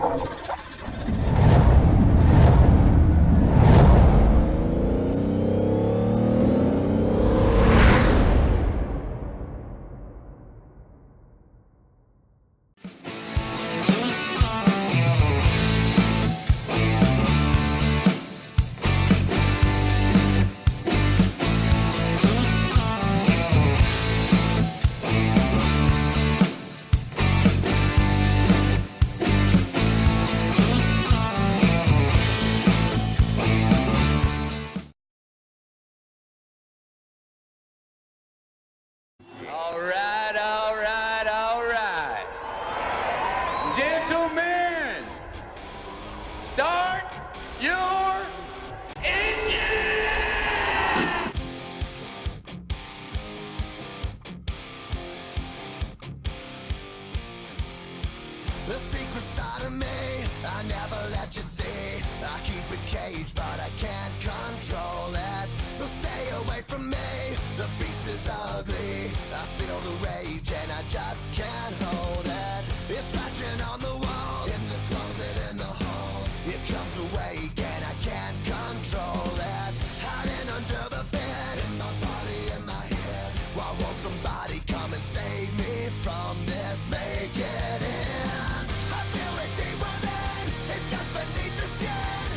All right, all right, all right. Gentlemen, start your engine! The secret side of me, I never let you see. I keep it caged, but I can't control it. So stay away from me, the beast is ugly. I feel the rage and I just can't hold it. It's scratching on the walls, in the closet, in the halls. It comes awake and I can't control it. Hiding under the bed, in my body, in my head. Why won't somebody come and save me from this? Make it end. I feel it deep within, it's just beneath the skin.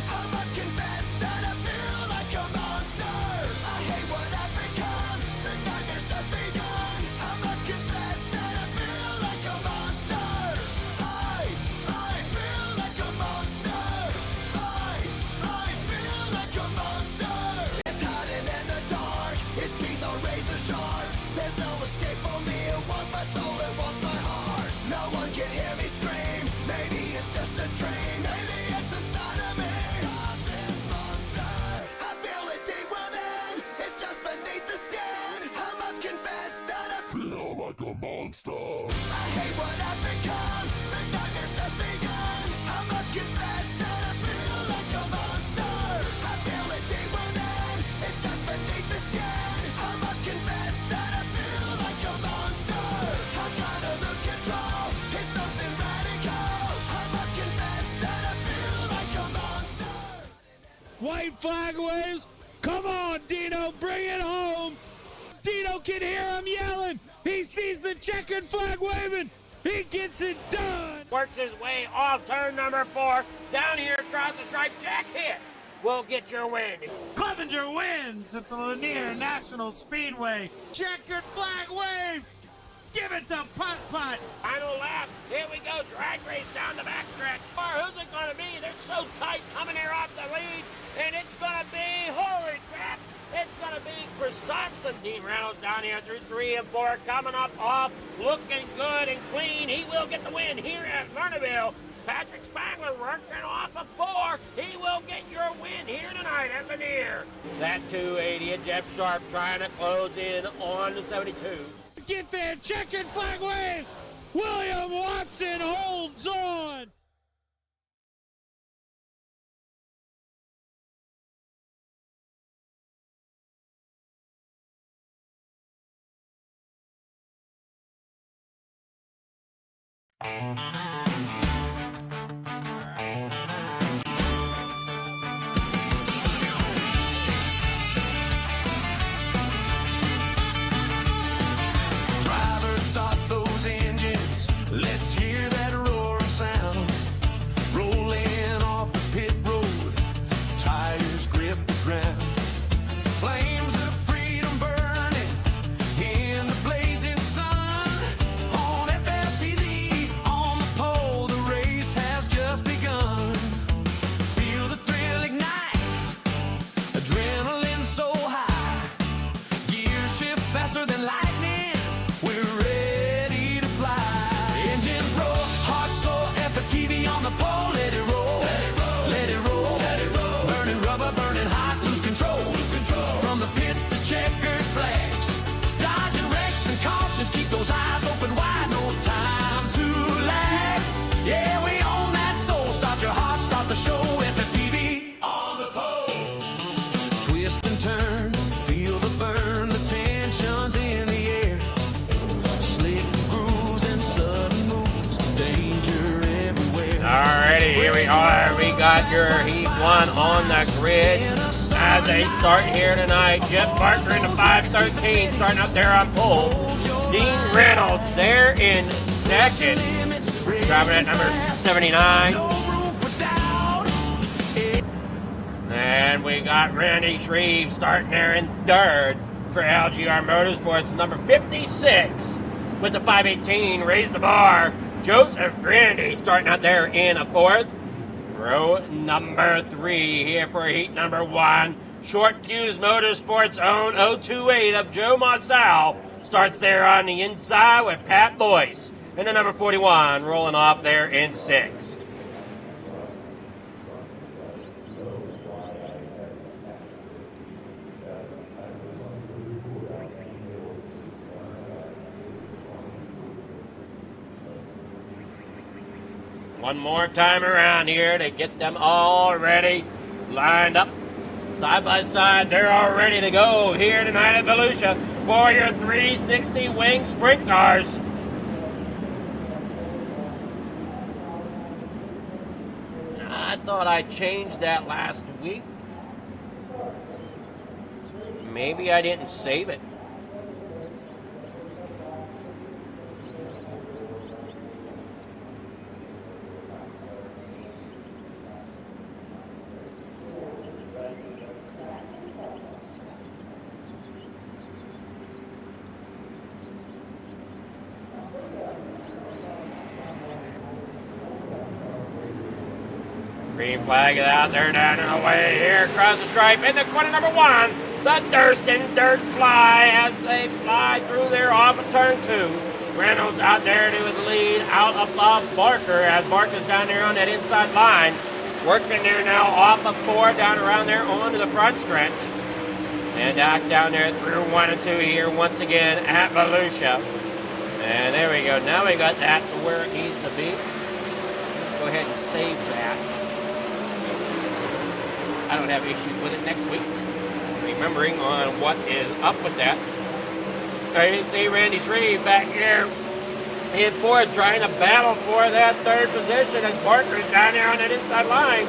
I must confess that I feel like a monster. I hate what I've become, the nightmare's just begun. I must confess that I feel like a monster. I feel like a monster. I feel like a monster. It's hiding in the dark, its teeth are razor sharp. There's no escape for me, it wants my soul, it wants my heart. No one can hear me scream, maybe it's just a dream. Maybe it's inside of me. Stop this monster. I feel it deep within, it's just beneath the skin. I must confess that I feel like a monster. I hate what I've become, the nightmare's just begun. I must confess that I feel like a monster. I feel it deep within, it's just beneath the skin. I must confess that I feel like a monster. I'm gonna lose control, it's something radical. I must confess that I feel like a monster. White flag waves. Come on, Dino, bring it home. Dino can hear him yelling. He sees the checkered flag waving. He gets it done. Works his way off turn number 4. Down here across the stripe. Jack hit. Will get your win. Clevenger wins at the Lanier National Speedway. Checkered flag wave. Give it to Putt Putt. Final lap. Here we go. Drag race down the backstretch. Who's it going to be? They're so tight coming here off the lead. And it's going to be, holy crap, it's going to be Christopherson. Dean Reynolds down here through 3 and 4. Coming up off, looking good and clean. He will get the win here at Lernerville. Patrick Spangler working off of 4. He will get your win here tonight at Lanier. That 280 and Jeff Sharp trying to close in on the 72. Get there, checkered flag wave. William Watson holds on. Driver, stop those engines. Let's hear that roaring sound. Rolling off the pit road, tires grip the ground. Flames of freedom burning in the blazing sun. On FLTV, on the pole, the race has just begun. Feel the thrill ignite, adrenaline so high. Gears shift faster than lightning, we're ready to fly. Engines roar, hearts soar, FLTV on the pole, let it roll. Let it roll, let it roll. Burning rubber, burning hot, lose control. From the pits to checkered flags, dodging wrecks and cautions, keep those eyes open wide, no time to lag. Yeah, we own that soul, start your heart, start the show, FLTV on the pole. Twist and turn, feel the burn, the tension's in the air. Slick grooves and sudden moves, danger everywhere. Alrighty, got your Heat 1 on the grid as they start here tonight. Jeff Barker in the 513, starting up there on pole. Dean Reynolds there in second, driving at number 79. And we got Randy Shreve starting there in third for LGR Motorsports, number 56 with the 518. Raise the bar. Joseph Grandy starting out there in a fourth. Row number 3 here for heat number 1. Short Fuse Motorsports own 028 of Joe Marcel starts there on the inside with Pat Boyce. And the number 41 rolling off there in 6th. One more time around here to get them all ready, lined up, side by side. They're all ready to go here tonight at Volusia for your 360 wing sprint cars. I thought I changed that last week. Maybe I didn't save it. Green flag is out there down and away here across the stripe in the corner number 1. The Thurston Dirt Fly as they fly through there off of turn 2. Reynolds out there to the lead out above Barker as Barker's down there on that inside line. Working there now off of 4 down around there onto the front stretch. And down there through 1 and 2 here once again at Volusia. And there we go. Now we got that to where it needs to be. Go ahead and save that. I don't have issues with it next week. Remembering on what is up with that. I see Randy Shreve back here in fourth, trying to battle for that third position as Barker's down there on that inside line.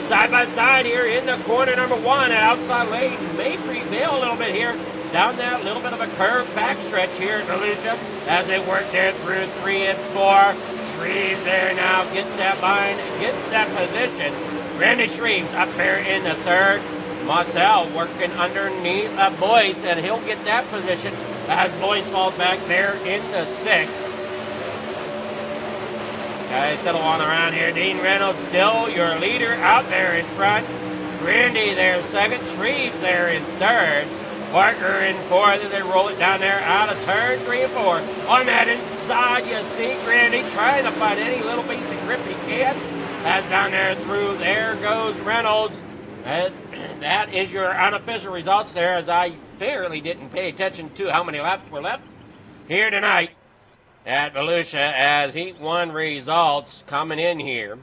Side by side here in the corner number 1 at outside lane. May prevail a little bit here down that little bit of a curved backstretch here at Volusia as they work there through 3 and 4. Shreve there now gets that line, gets that position. Randy Shreve's up there in the third. Marcel working underneath Boyce, and he'll get that position as Boyce falls back there in the 6th. Guys, settle on around here. Dean Reynolds still your leader out there in front. Randy there second. Shreve there in third. Barker in fourth as they roll it down there out of turn 3 and 4. On that inside, you see Randy trying to find any little piece of grip he can. As down there through, there goes Reynolds. And that is your unofficial results there, as I barely didn't pay attention to how many laps were left here tonight at Volusia as Heat 1 results coming in here.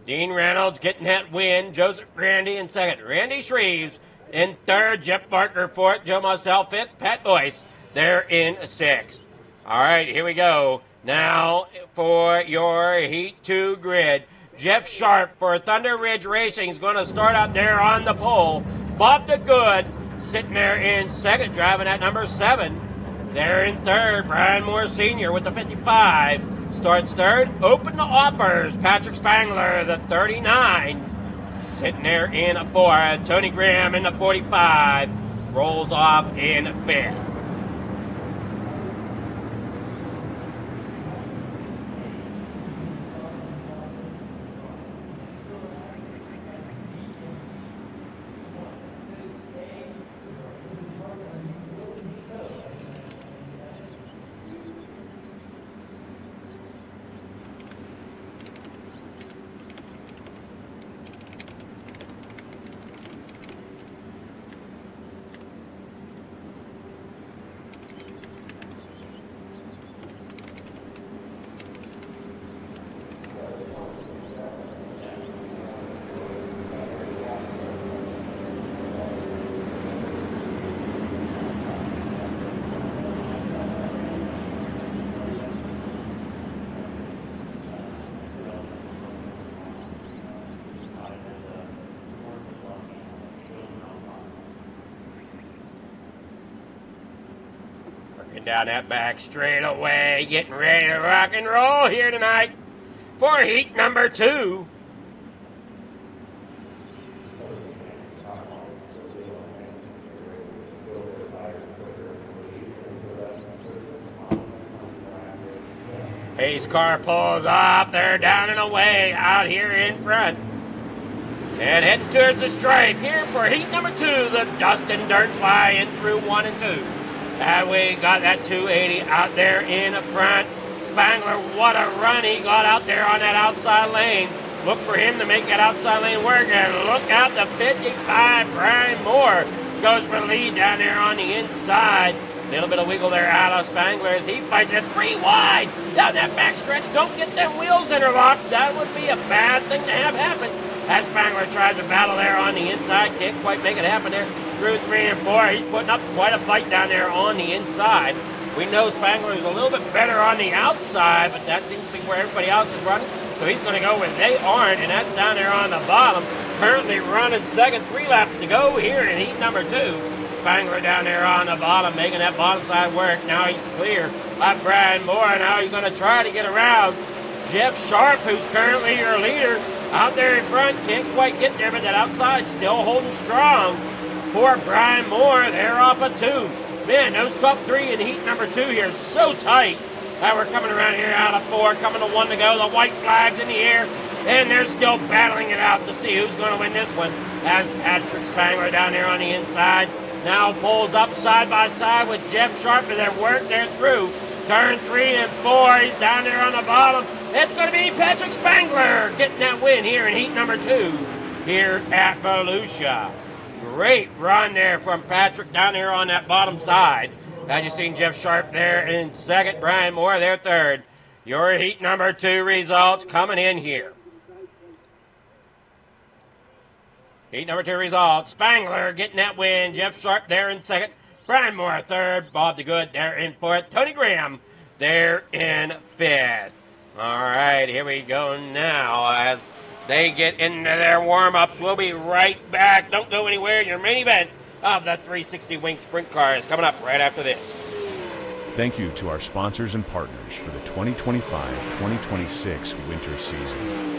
Dean Reynolds getting that win. Joseph Grandy in second. Randy Shreves in third. Jeff Barker fourth. Joe Marcel fifth. Pat Boyce there in 6th. All right, here we go. Now for your Heat 2 grid. Jeff Sharp for Thunder Ridge Racing is going to start up there on the pole. Bob DeGood sitting there in second, driving at number 7. There in third, Brian Moore Sr. with the 55. Starts third. Open the offers. Patrick Spangler, the 39. Sitting there in a 4. Tony Graham in the 45. Rolls off in 5th. Working down that back straightaway, getting ready to rock and roll here tonight for heat number 2. Pace car pulls off. They're down and away out here in front. And heading towards the stripe here for heat number 2. The dust and dirt flying through 1 and 2. And we got that 280 out there in the front. Spangler, what a run he got out there on that outside lane. Look for him to make that outside lane work. And look out, the 55, Brian Moore goes for the lead down there on the inside. Little bit of wiggle there out of Spangler as he fights it 3 wide down that backstretch. Don't get them wheels interlocked. That would be a bad thing to have happen. As Spangler tries to battle there on the inside, can't quite make it happen there. Through 3 and 4, he's putting up quite a fight down there on the inside. We know Spangler is a little bit better on the outside, but that seems to be where everybody else is running. So he's going to go where they aren't, and that's down there on the bottom. Currently running second, 3 laps to go here in heat number 2. Spangler down there on the bottom, making that bottom side work. Now he's clear by Brian Moore. Now he's going to try to get around Jeff Sharp, who's currently your leader. Out there in front, can't quite get there, but that outside still holding strong. For Brian Moore, they're off a 2. Man, those top 3 in heat number 2 here are so tight. Now we're coming around here out of 4, coming to 1 to go. The white flag's in the air, and they're still battling it out to see who's going to win this one. As Patrick Spangler down there on the inside now pulls up side by side with Jeff Sharp, and they're worked there through. Turn 3 and 4, he's down there on the bottom. It's going to be Patrick Spangler getting that win here in heat number 2 here at Volusia. Great run there from Patrick down here on that bottom side. As you've seen Jeff Sharp there in second, Brian Moore there third. Your heat number 2 results coming in here. Heat number 2 results. Spangler getting that win. Jeff Sharp there in second. Brian Moore third. Bob the Good there in fourth. Tony Graham there in fifth. All right, here we go now as they get into their warm-ups. We'll be right back. Don't go anywhere. Your main event of the 360 Wing Sprint Car is coming up right after this. Thank you to our sponsors and partners for the 2025-2026 winter season.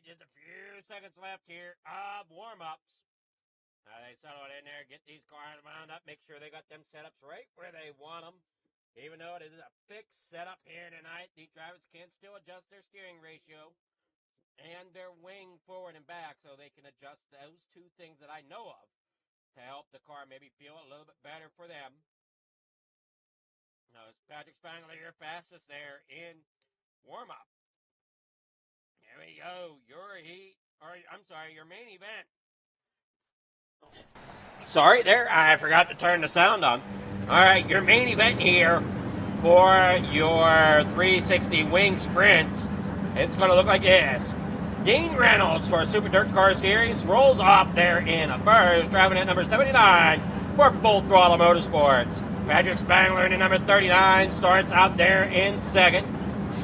Just a few seconds left here of warm-ups. They settle it in there, get these cars wound up, make sure they got them setups right where they want them. Even though it is a fixed setup here tonight, the drivers can still adjust their steering ratio and their wing forward and back, so they can adjust those two things that I know of to help the car maybe feel a little bit better for them. Now, it's Patrick Spangler, your fastest there in warm-up. Here we go. Your main event. Sorry there, I forgot to turn the sound on. All right, your main event here for your 360 wing sprints. It's going to look like this. Dean Reynolds for Super Dirt Car Series rolls off there in a first, driving at number 79 for Full Throttle Motorsports. Patrick Spangler in number 39 starts out there in second.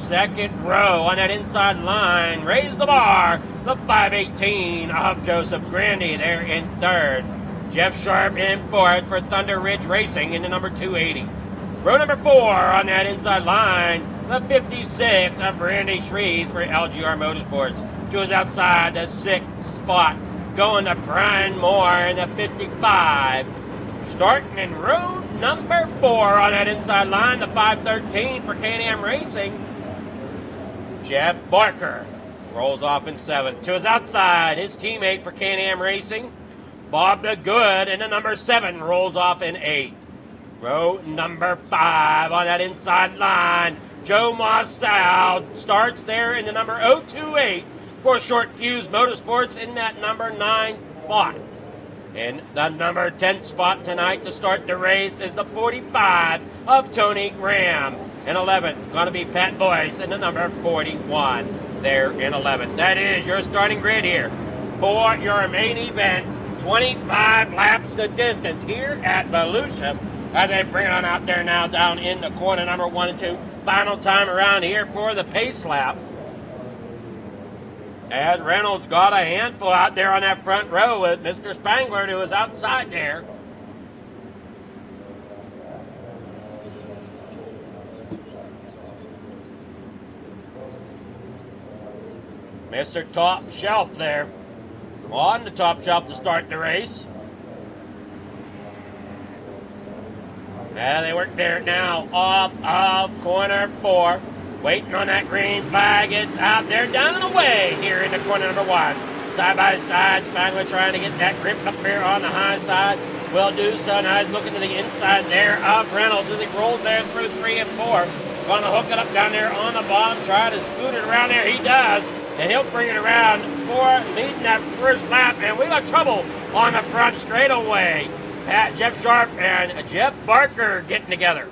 Second row on that inside line. Raise the bar. The 518 of Joseph Grandy there in third. Jeff Sharp in fourth for Thunder Ridge Racing in the number 280. Row number 4 on that inside line. The 56 of Randy Shreves for LGR Motorsports. To his outside, the 6th spot. Going to Brian Moore in the 55. Starting in row number 4 on that inside line, the 513 for Can-Am Racing. Jeff Barker rolls off in 7th. To his outside, his teammate for Can-Am Racing, Bob the Good, in the number 7 rolls off in 8th. Row number 5 on that inside line, Joe Mossau starts there in the number 028 for Short Fuse Motorsports in that number 9 spot. In the number 10 spot tonight to start the race is the 45 of Tony Graham. In 11th, going to be Pat Boyce in the number 41 there in 11th. That is your starting grid here for your main event. 25 laps the distance here at Volusia as they bring it on out there now down in the corner number 1 and 2. Final time around here for the pace lap. As Reynolds got a handful out there on that front row with Mr. Spangler, who was outside there. Mr. Top Shelf there on the top shelf to start the race. And they work there now off of corner 4. Waiting on that green flag. It's out there down and away here in the corner number 1. Side by side, Spangler trying to get that grip up here on the high side. Will do so. Now he's looking to the inside there of Reynolds as he rolls there through 3 and 4. Going to hook it up down there on the bottom. Try to scoot it around there. He does. And he'll bring it around for leading that first lap. And we got trouble on the front straightaway. Jeff Sharp and Jeff Barker getting together.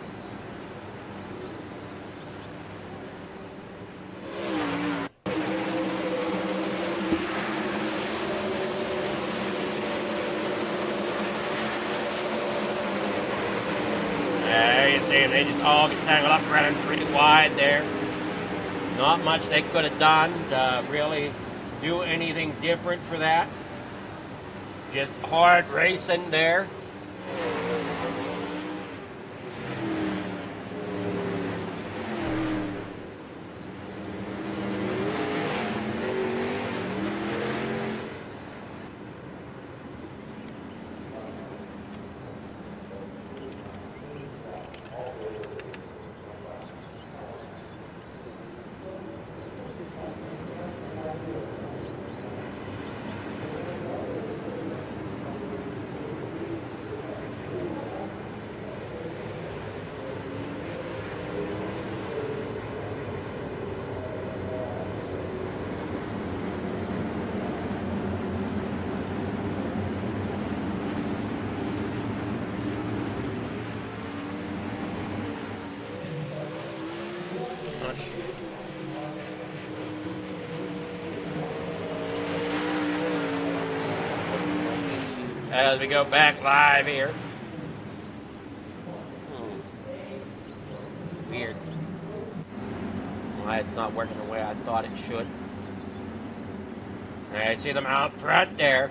There you see them. They just all get tangled up, running pretty wide there. Not much they could have done to really do anything different for that. Just hard racing there. As we go back live here. Weird. Why it's not working the way I thought it should. I see them out front there.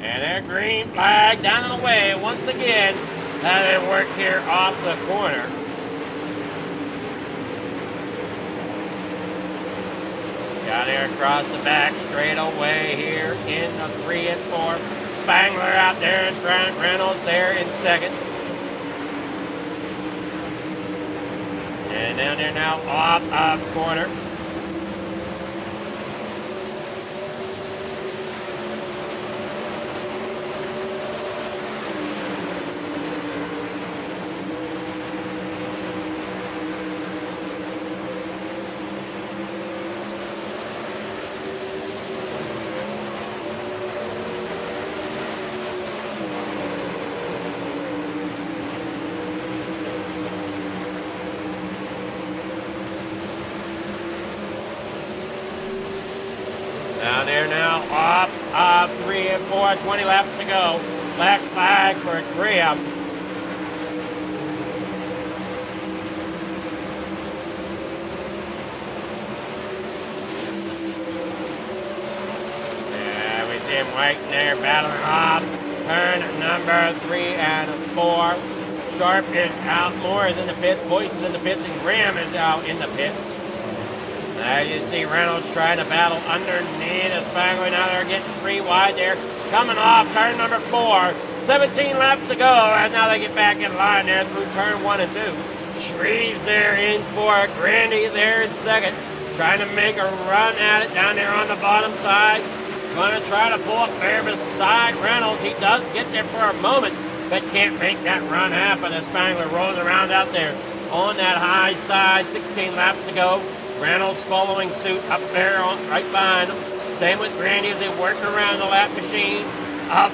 And their green flag down and away once again. That work here off the corner. Down there across the back, straight away here in the 3 and 4. Spangler out there in front, Reynolds there in second. And down there now off corner. Down there now, off 3 and 4, 20 laps to go. Black flag for Graham. Yeah, we see him waiting there, battling off. Turn number 3 and 4. Sharp is out, Moore is in the pits, Boyce is in the pits, and Graham is out in the pits. Now you see Reynolds trying to battle underneath the Spangler. Now they're getting 3 wide there. Coming off turn number 4. 17 laps to go. And now they get back in line there through turn 1 and 2. Shreves there in for Grandy there in second. Trying to make a run at it down there on the bottom side. Going to try to pull up there beside Reynolds. He does get there for a moment, but can't make that run happen. The Spangler rolls around out there on that high side. 16 laps to go. Reynolds following suit up there right behind him. Same with Grandy as they're working around the lap machine. Up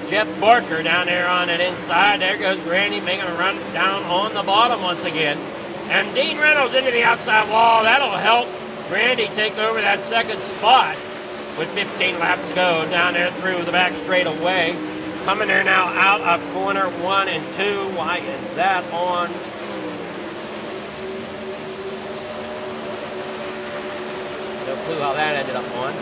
Jeff Barker down there on that inside. There goes Grandy making a run down on the bottom once again. And Dean Reynolds into the outside wall. That'll help Grandy take over that second spot with 15 laps to go down there through the back straightaway. Coming there now out of corner 1 and 2. Why is that on? No clue how that ended up on.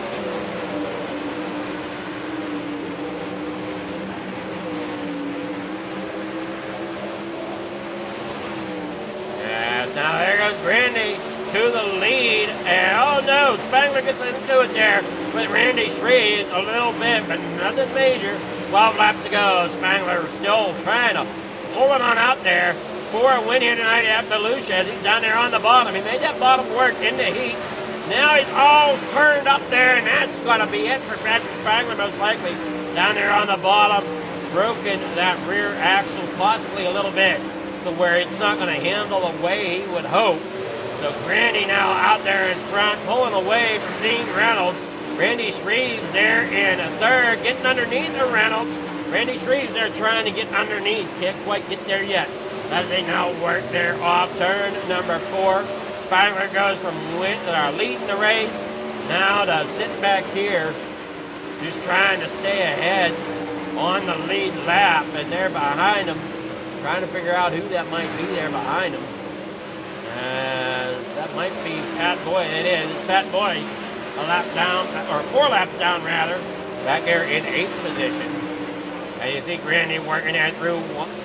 And now there goes Grandy to the lead. And oh no, Spangler gets into it there with Randy Shreves a little bit, but nothing major. 12 laps to go. Spangler still trying to pull it on out there for a win here tonight after Lucia. He's down there on the bottom. He made that bottom work in the heat. Now he's all turned up there, and that's going to be it for Patrick Spangler, most likely. Down there on the bottom, broken that rear axle possibly a little bit to where it's not going to handle the way he would hope. So Grandy now out there in front, pulling away from Dean Reynolds. Randy Shreves there in third, getting underneath the Reynolds. Randy Shreves there trying to get underneath. Can't quite get there yet. As they now work there off turn number 4. Spangler goes from leading the race now to sitting back here, just trying to stay ahead on the lead lap, and they're behind him, trying to figure out who that might be there behind him. That might be Pat Boyce. It is. It's Pat Boyce, a lap down, or 4 laps down rather, back there in 8th position. And you see Grandy working there through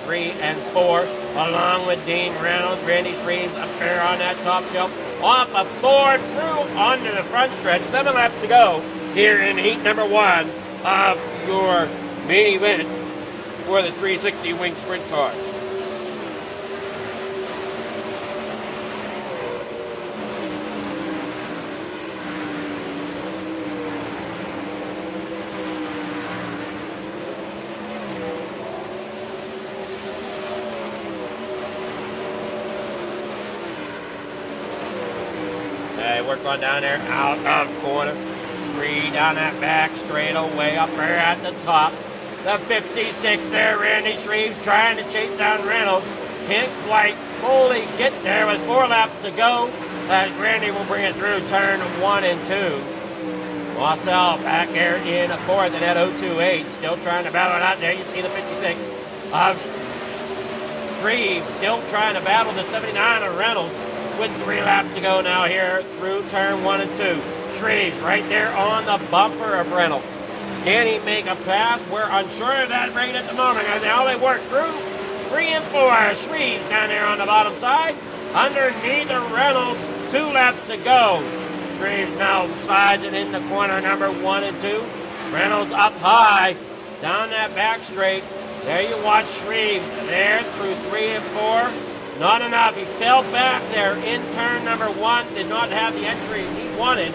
3 and 4, along with Dean Reynolds. Randy Shreves up there on that top shelf. Off of 4 through onto the front stretch. 7 laps to go here in heat number 1 of your main event for the 360 Wing Sprint Cars. Work on down there, out of corner. 3 down that back, straight away up there at the top. The 56 there, Randy Shreves trying to chase down Reynolds. Can't quite fully get there with 4 laps to go. As Randy will bring it through turn 1 and 2. Marcel back there in 4th and at 028. Still trying to battle it out there. You see the 56 of Shreves still trying to battle the 79 of Reynolds. With 3 laps to go now here through turn 1 and 2. Shreves right there on the bumper of Reynolds. Can he make a pass? We're unsure of that rate at the moment as they only work through 3 and 4. Shreves down there on the bottom side. Underneath the Reynolds, 2 laps to go. Shreves now slides it in the corner number 1 and 2. Reynolds up high down that back straight. There you watch Shreves there through 3 and 4. Not enough. He fell back there in turn number 1. Did not have the entry he wanted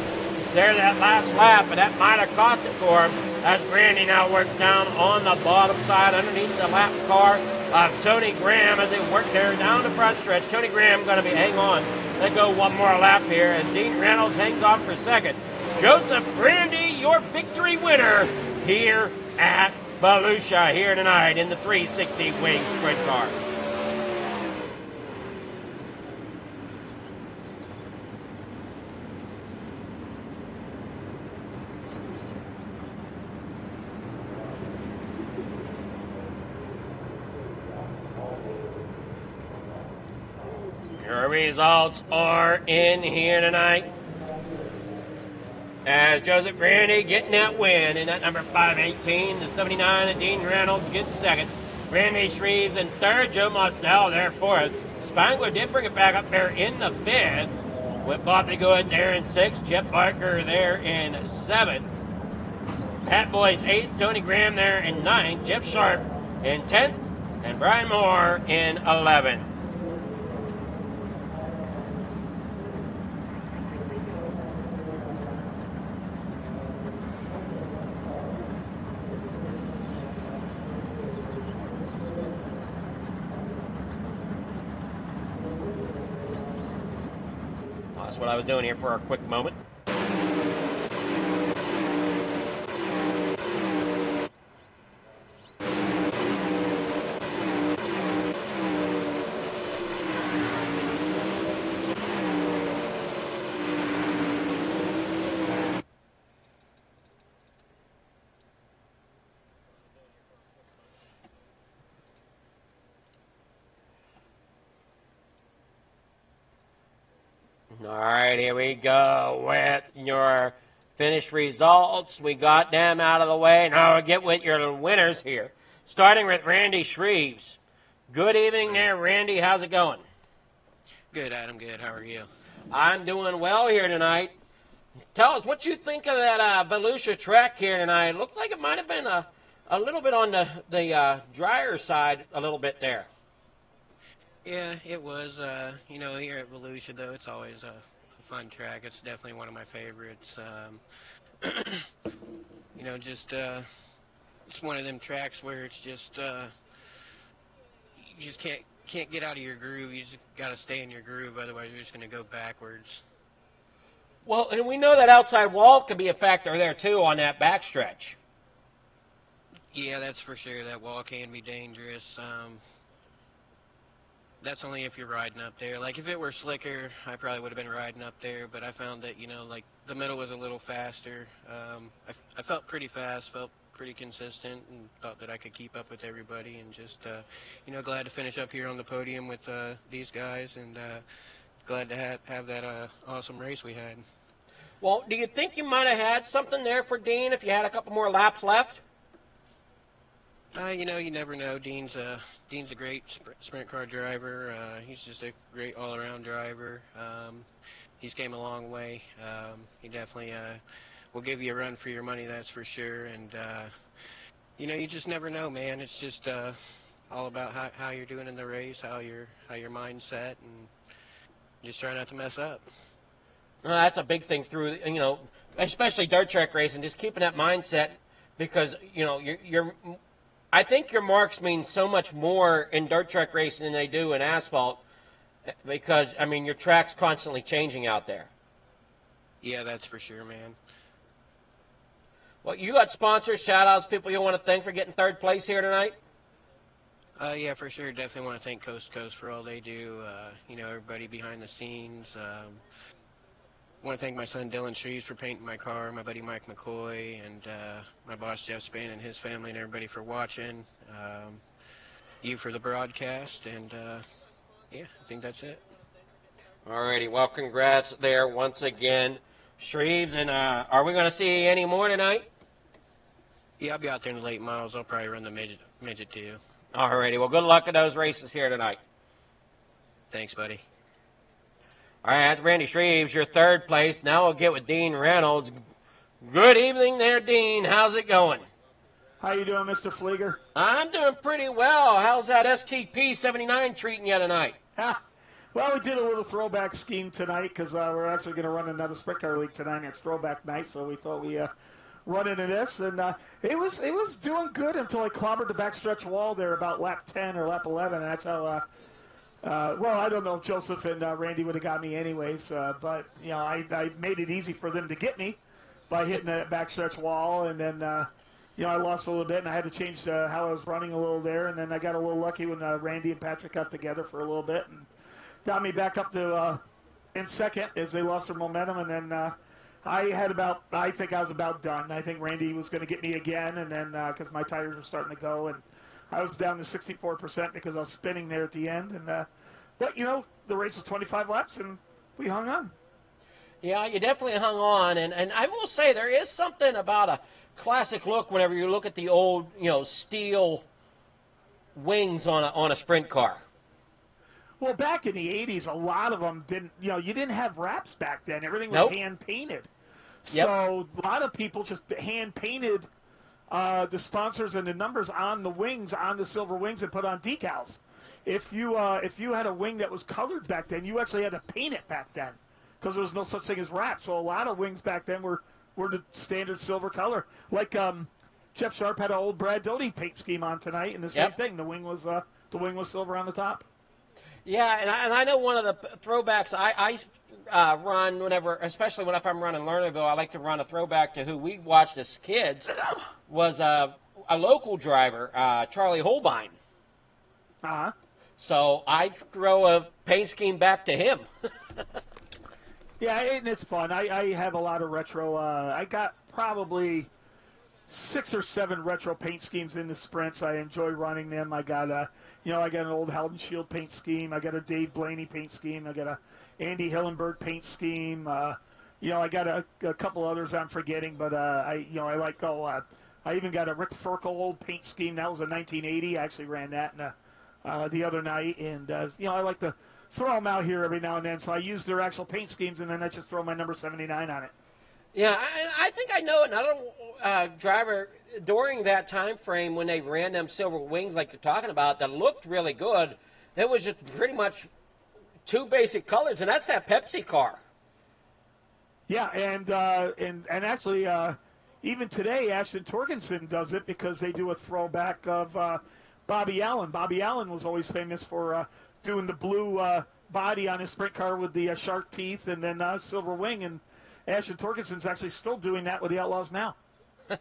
there that last lap, but that might have cost it for him as Brandy now works down on the bottom side underneath the lap car of Tony Graham as they work there down the front stretch. Tony Graham going to be hang on. They go one more lap here as Dean Reynolds hangs on for second. Joseph Brandy, your victory winner here at Volusia here tonight in the 360 wing sprint cars. Your results are in here tonight as Joseph Brandy getting that win in that number 518, the 79, and Dean Reynolds gets second. Randy Shreves in third, Joe Marcel there fourth. Spangler did bring it back up there in the fifth with Bobby Good there in sixth, Jeff Barker there in seventh. Pat Boyce eighth, Tony Graham there in ninth, Jeff Sharp in 10th, and Brian Moore in 11th. That's what I was doing here for a quick moment. All right, here we go with your finished results. We got them out of the way. Now we'll get with your winners here. Starting with Randy Shreves. Good evening there, Randy. How's it going? Good, Adam. Good. How are you? I'm doing well here tonight. Tell us what you think of that Volusia track here tonight. Looked like it might have been a little bit on the drier side a little bit there. Yeah, it was. Here at Volusia, though, it's always a fun track. It's definitely one of my favorites. It's one of them tracks where it's just you just can't get out of your groove. You just got to stay in your groove, otherwise you're just going to go backwards. Well, and we know that outside wall could be a factor there too on that backstretch. Yeah, that's for sure. That wall can be dangerous. That's only if you're riding up there. Like, if it were slicker, I probably would have been riding up there, but I found that, the middle was a little faster. I felt pretty fast, felt pretty consistent, and thought that I could keep up with everybody, and just, glad to finish up here on the podium with these guys, and glad to have that awesome race we had. Well, do you think you might have had something there for Dean if you had a couple more laps left? You never know. Dean's a great sprint car driver. He's just a great all-around driver. He's came a long way. He definitely will give you a run for your money, that's for sure. And you just never know, man. It's just all about how you're doing in the race, how your mindset, and just try not to mess up. That's a big thing through, especially dirt track racing, just keeping that mindset because, you're I think your marks mean so much more in dirt track racing than they do in asphalt because, your track's constantly changing out there. Yeah, that's for sure, man. Well, you got sponsors, shout-outs, people you want to thank for getting third place here tonight? Yeah, for sure. Definitely want to thank Coast2Coast for all they do. Everybody behind the scenes. Want to thank my son Dylan Shreves for painting my car, my buddy Mike McCoy, and my boss Jeff Spain and his family, and everybody for watching. You for the broadcast, and I think that's it. Alrighty, well, congrats there once again, Shreves. And are we going to see any more tonight? Yeah, I'll be out there in the late miles. I'll probably run the midget too. All righty. Well, good luck at those races here tonight. Thanks, buddy. All right, that's Randy Shreves, your third place. Now we'll get with Dean Reynolds. Good evening there, Dean. How's it going? How you doing, Mr. Flieger? I'm doing pretty well. How's that STP 79 treating you tonight? Well, we did a little throwback scheme tonight because we're actually going to run another sprint car league tonight. It's throwback night, so we thought we run into this, and it was doing good until I clobbered the backstretch wall there about lap 10 or lap 11. And that's how. Well, I don't know if Joseph and Randy would have got me anyways, but you know I made it easy for them to get me by hitting that backstretch wall, and then. You know, I lost a little bit, and I had to change how I was running a little there. And then I got a little lucky when Randy and Patrick got together for a little bit and got me back up to in second as they lost their momentum. And then I think I was about done. I think Randy was going to get me again, and then because my tires were starting to go, and I was down to 64% because I was spinning there at the end. And but you know, the race was 25 laps, and we hung on. Yeah, you definitely hung on, and I will say there is something about a classic look whenever you look at the old, you know, steel wings on a sprint car. Well, back in the 80s, a lot of them didn't, you know, you didn't have wraps back then. Everything was hand painted. Yep. So a lot of people just hand painted the sponsors and the numbers on the wings, on the silver wings, and put on decals. If you had a wing that was colored back then, you actually had to paint it back then because there was no such thing as wraps. So a lot of wings back then were the standard silver color. Like Jeff Sharp had an old Brad Doty paint scheme on tonight, and the same thing. The wing was silver on the top. Yeah, and I know one of the throwbacks I run whenever, especially if I'm running Lernerville, I like to run a throwback to who we watched as kids, was a local driver, Charlie Holbein. Uh-huh. So I throw a paint scheme back to him. Yeah, and it's fun. I have a lot of retro. I got probably 6 or 7 retro paint schemes in the sprints. I enjoy running them. I got I got an old Howden Shield paint scheme. I got a Dave Blaney paint scheme. I got a Andy Hillenberg paint scheme. I got a couple others I'm forgetting, but I like I even got a Rick Ferkel old paint scheme. That was a 1980. I actually ran that the other night, and I like to throw them out here every now and then. So I use their actual paint schemes, and then I just throw my number 79 on it. Yeah, I think I know another driver during that time frame when they ran them silver wings like you're talking about that looked really good. It was just pretty much 2 basic colors, and that's that Pepsi car. Yeah, and actually, even today, Ashton Torgensen does it because they do a throwback of Bobby Allen. Bobby Allen was always famous for doing the blue body on his sprint car with the shark teeth and then silver wing, and Ashton Torgensen's actually still doing that with the Outlaws now. Yeah,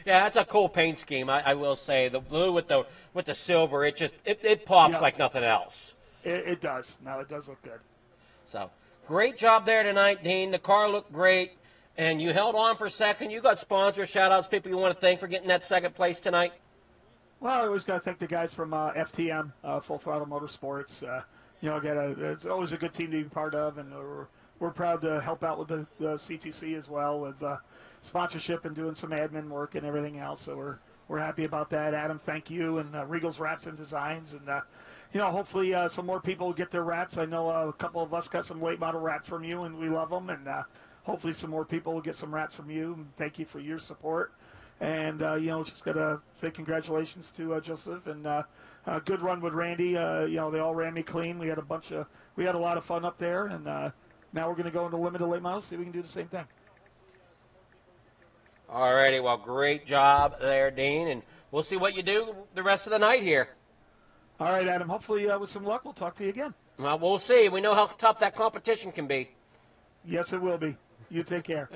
that's a cool paint scheme. I will say the blue with the silver, it pops like nothing else. It does. No, it does look good. So great job there tonight, Dean. The car looked great, and you held on for second. You got sponsors, shout-outs, people you want to thank for getting that second place tonight. Well, I always got to thank the guys from FTM, Full Throttle Motorsports. It's always a good team to be part of, and we're proud to help out with the CTC as well with sponsorship and doing some admin work and everything else. So we're happy about that. Adam, thank you, and Regal's Wraps and Designs, and hopefully some more people will get their wraps. I know a couple of us got some late model wraps from you, and we love them, and hopefully some more people will get some wraps from you. And thank you for your support. And, just got to say congratulations to Joseph, and good run with Randy. They all ran me clean. We had a lot of fun up there, and now we're going to go into limited late models, see if we can do the same thing. All righty, well, great job there, Dean, and we'll see what you do the rest of the night here. All right, Adam, hopefully with some luck, we'll talk to you again. Well, we'll see. We know how tough that competition can be. Yes, it will be. You take care.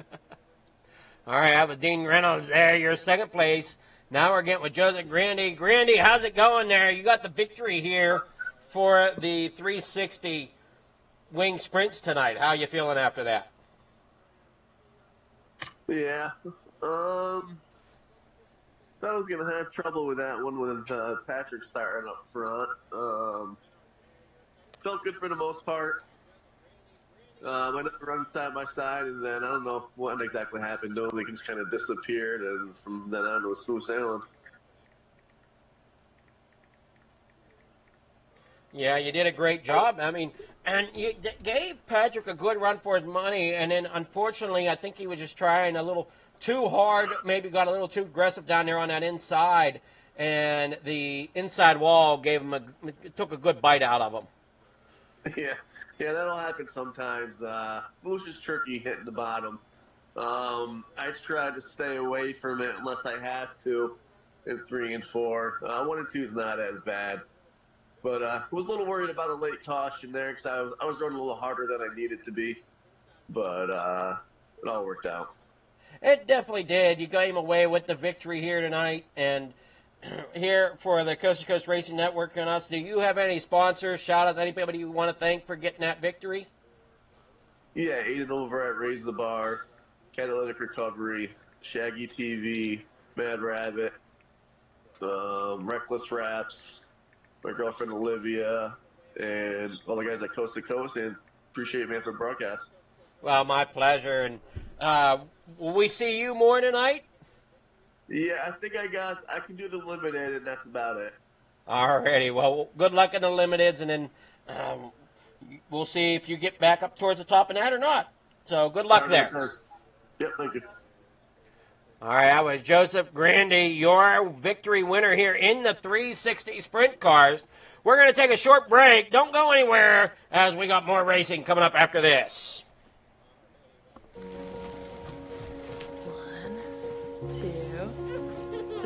All right, I have with Dean Reynolds there, your second place. Now we're getting with Joseph Grandy. Grandy, how's it going there? You got the victory here for the 360 wing sprints tonight. How are you feeling after that? Yeah. Thought I was going to have trouble with that one with Patrick starting up front. Felt good for the most part. I ended up running side by side, and then I don't know what exactly happened. Nobody just kind of disappeared, and from then on it was smooth sailing. Yeah, you did a great job. I mean, and you gave Patrick a good run for his money, and then unfortunately, I think he was just trying a little too hard, maybe got a little too aggressive down there on that inside, and the inside wall gave him took a good bite out of him. Yeah, yeah, that'll happen sometimes. Lucius Turkey hitting the bottom. I try to stay away from it unless I have to in 3 and 4. 1 and 2 is not as bad. But was a little worried about a late caution there because I was running a little harder than I needed to be. But it all worked out. It definitely did. You came away with the victory here tonight, and here for the Coast to Coast Racing Network and us. Do you have any sponsors, shout-outs, anybody you want to thank for getting that victory? Yeah, Aiden over at Raise the Bar, Catalytic Recovery, Shaggy TV, Mad Rabbit, Reckless Raps, my girlfriend Olivia, and all the guys at Coast to Coast, and appreciate it, man, for the broadcast. Well, my pleasure. And will we see you more tonight? Yeah, I think I can do the limited, and that's about it. Alrighty. Well, good luck in the limiteds, and then we'll see if you get back up towards the top of that or not. So good luck there. Yep, thank you. All right, that was Joseph Grandy, your victory winner here in the 360 sprint cars. We're going to take a short break. Don't go anywhere, as we got more racing coming up after this. 1, 2,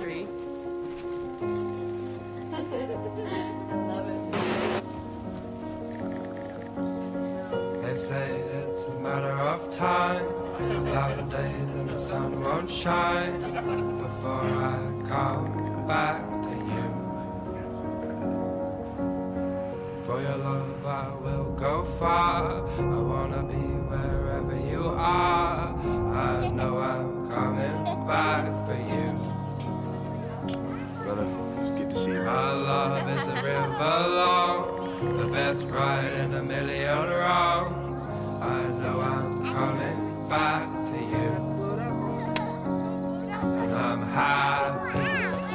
3. I love it. They say it's a matter of time, 1,000 days and the sun won't shine before I come back to you. For your love I will go far, I wanna be wherever you are. I know I'm coming back for you. Brother, it's good to see you. Our love is a river long, the best ride in a million wrongs. I know I'm coming back to you. And I'm happy,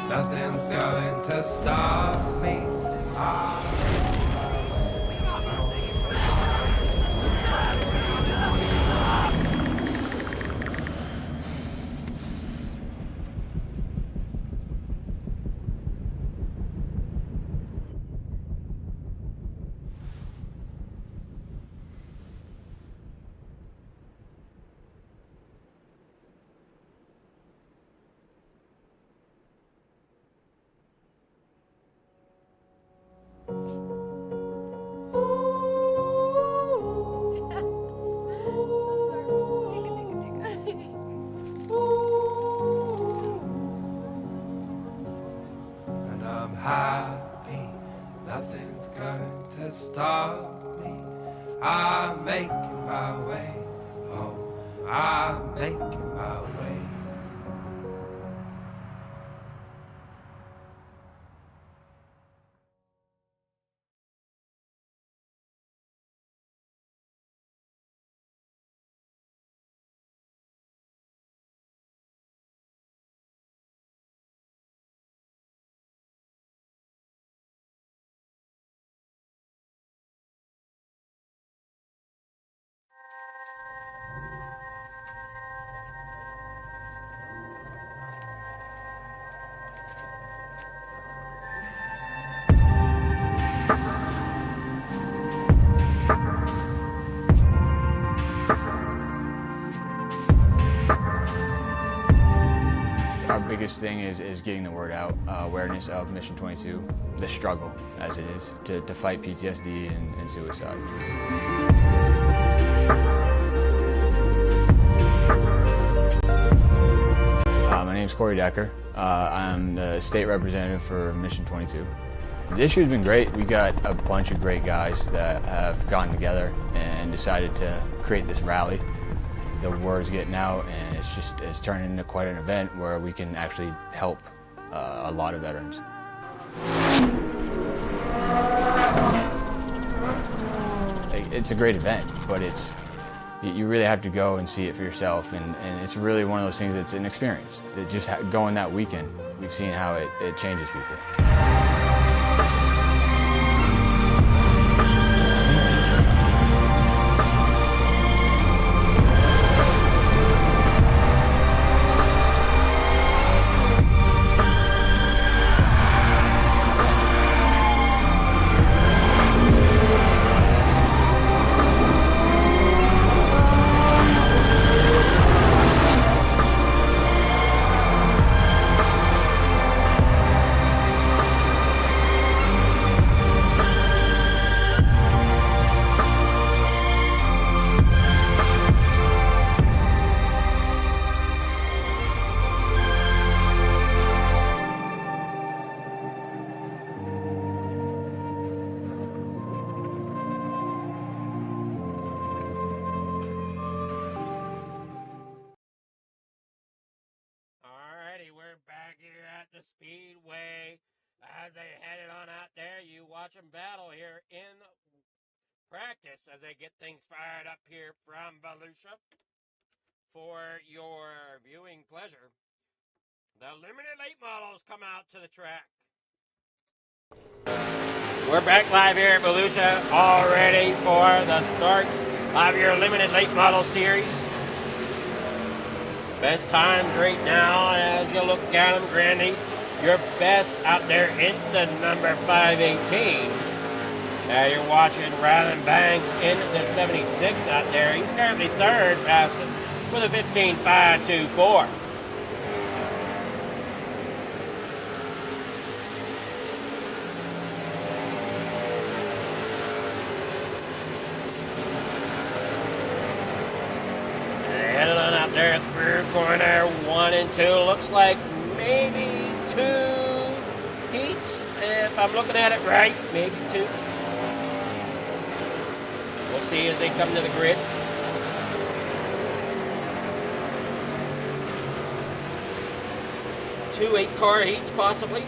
nothing's going to stop me. And I'm happy, nothing's going to stop me. I'm making my way home, I'm making my way. Our biggest thing is getting the word out, awareness of Mission 22, the struggle as it is to fight PTSD and suicide. My name's Corey Decker. I'm the state representative for Mission 22. The issue has been great. We got a bunch of great guys that have gotten together and decided to create this rally. The word's getting out, and it's turned into quite an event where we can actually help a lot of veterans. It's a great event, but it's you really have to go and see it for yourself, and it's really one of those things that's an experience. That just going that weekend, we've seen how it changes people. Alrighty, we're back here at the Speedway. As they headed on out there, you watch them battle here in practice as they get things fired up here from Volusia for your viewing pleasure. The limited late models come out to the track. We're back live here at Volusia, all ready for the start of your limited late model series. Best times right now as you look at them, Grandy. Your best out there in the number 518. You're watching Rylan Banks in the 76 out there. He's currently third fastest with a 15.524. Headed on out there through corner 1 and 2. Looks like maybe 2 heats, if I'm looking at it right. Maybe 2. We'll see as they come to the grid. Two 8-car heats, possibly.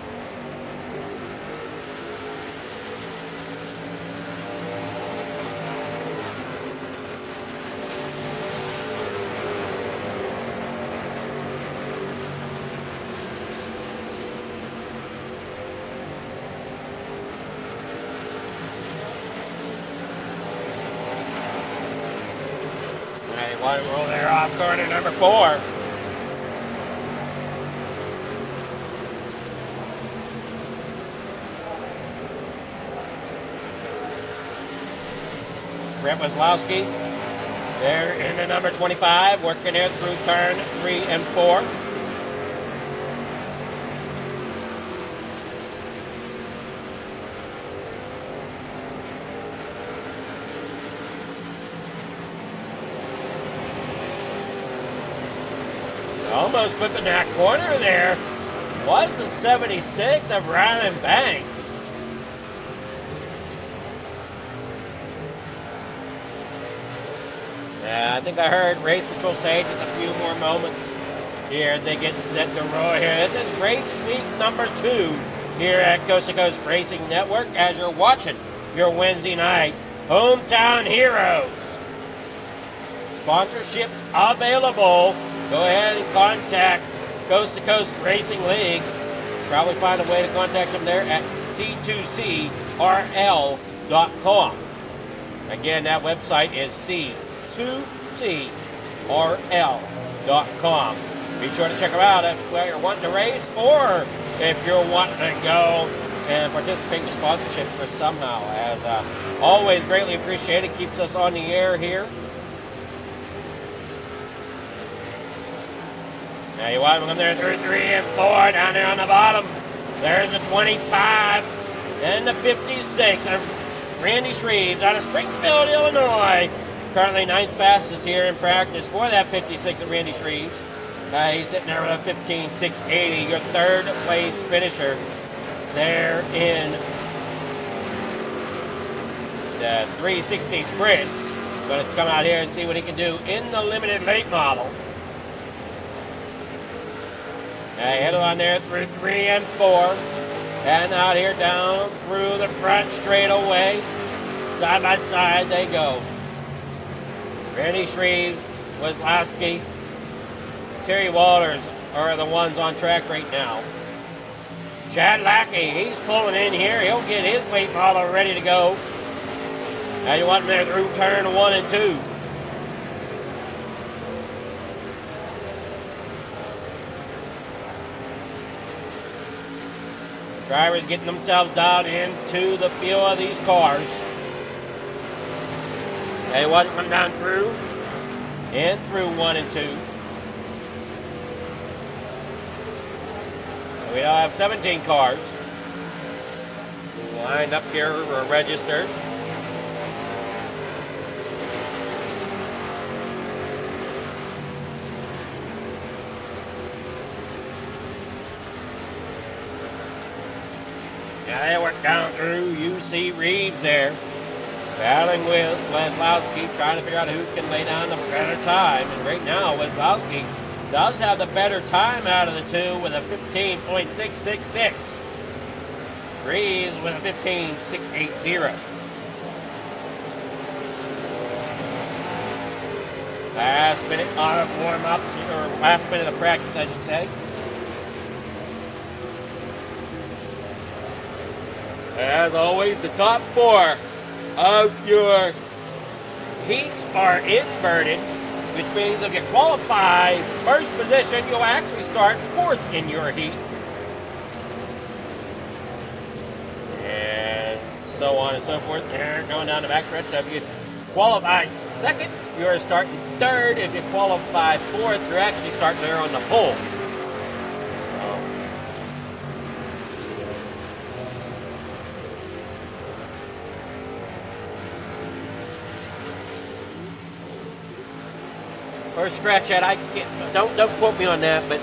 One roll there off corner number 4. Brett Weslowski there in the number 25, working there through turn 3 and 4. Almost clipping that corner there was the 76 of Rylan Banks. I think I heard Race Control say just a few more moments here as they get set to roll here. This is race week number 2 here at Coast2Coast Racing Network as you're watching your Wednesday night Hometown Heroes. Sponsorships available. Go ahead and contact Coast2Coast Racing League. Probably find a way to contact them there at c2crl.com. Again, that website is c2crl.com. Be sure to check them out if you're wanting to race or if you're wanting to go and participate in the sponsorship for somehow. As always, greatly appreciated. Keeps us on the air here. Now you watch them there through 3 and 4 down there on the bottom. There's the 25 and the 56 of Randy Shreves out of Springfield, Illinois. Currently 9th fastest here in practice for that 56 of Randy Shreves. He's sitting there with a 15.680, your third place finisher there in the 360 sprints. Going to come out here and see what he can do in the limited late model. Headed on there through 3 and 4. And out here down through the front straightaway. Side by side they go. Randy Shreves, Wazlowski, Terry Walters are the ones on track right now. Chad Lackey, he's pulling in here. He'll get his weight model ready to go. Now you want him there through turn 1 and 2. Drivers getting themselves down into the field of these cars. Now you want him come down through and through 1 and 2. So we now have 17 cars lined up here or registered. Now they work down through. You see Reeves there, battling with Wazlowski, trying to figure out who can lay down the better time. And right now, Wazlowski does have the better time out of the two with a 15.666. Reeves with a 15.680. Last minute of warm-ups, or last minute of practice, I should say. As always, the top 4 of your heats are inverted, which means if you qualify first position, you'll actually start 4th in your heat. And so on and so forth. There, going down the backstretch. So if you qualify 2nd, you're starting 3rd. If you qualify 4th, you're actually starting there on the pole. Or scratch that. I can't, don't quote me on that, but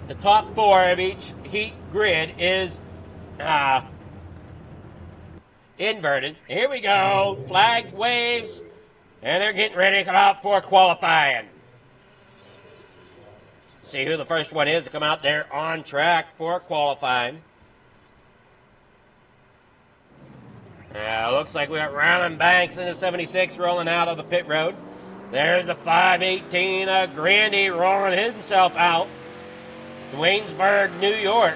the top 4 of each heat grid is inverted. Here we go. Flag waves, and they're getting ready to come out for qualifying. See who the first one is to come out there on track for qualifying. Looks like we got Ryland Banks in the 76 rolling out of the pit road. There's the 518 of Grandy rolling himself out. Waynesburg, New York.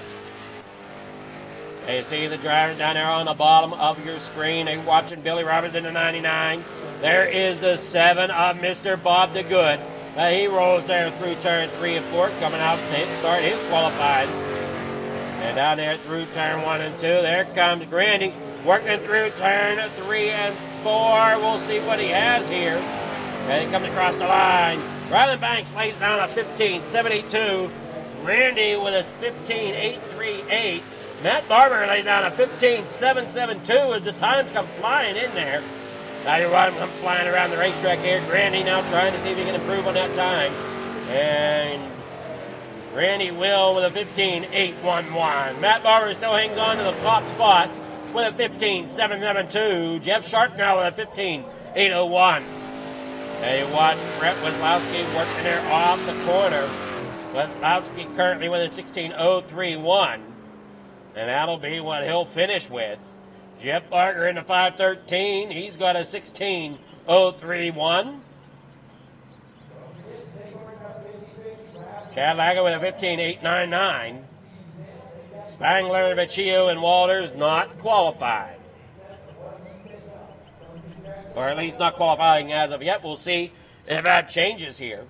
You see the driver down there on the bottom of your screen. You're watching Billy Roberts in the 99. There is the 7 of Mr. Bob the Good. He rolls there through turn 3 and 4, coming out to start his qualifying. And down there through turn 1 and 2, there comes Grandy. Working through turn 3 and 4. We'll see what he has here. And he comes across the line. Ryland Banks lays down a 15.72. Randy with a 15.838. Matt Barber lays down a 15.772 as the times come flying in there. Now you want him come flying around the racetrack here. Randy now trying to see if he can improve on that time. And Randy will with a 15.811. Matt Barber still hangs on to the top spot with a 15.772. Jeff Sharp now with a 15.801. And you watch Brett Wazlowski working there off the corner. Wazlowski currently with a 16.031. And that'll be what he'll finish with. Jeff Barker in the 513. He's got a 16.031. Chad Lager with a 15.899. Spangler, Vecchio, and Walters not qualified. Or at least not qualifying as of yet. We'll see if that changes here.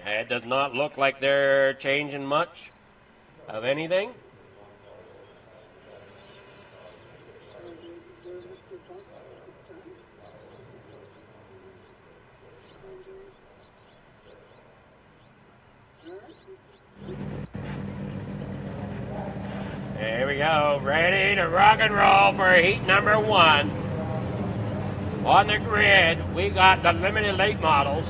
It does not look like they're changing much of anything. Here we go, ready to rock and roll for heat number 1. On the grid, we got the limited late models.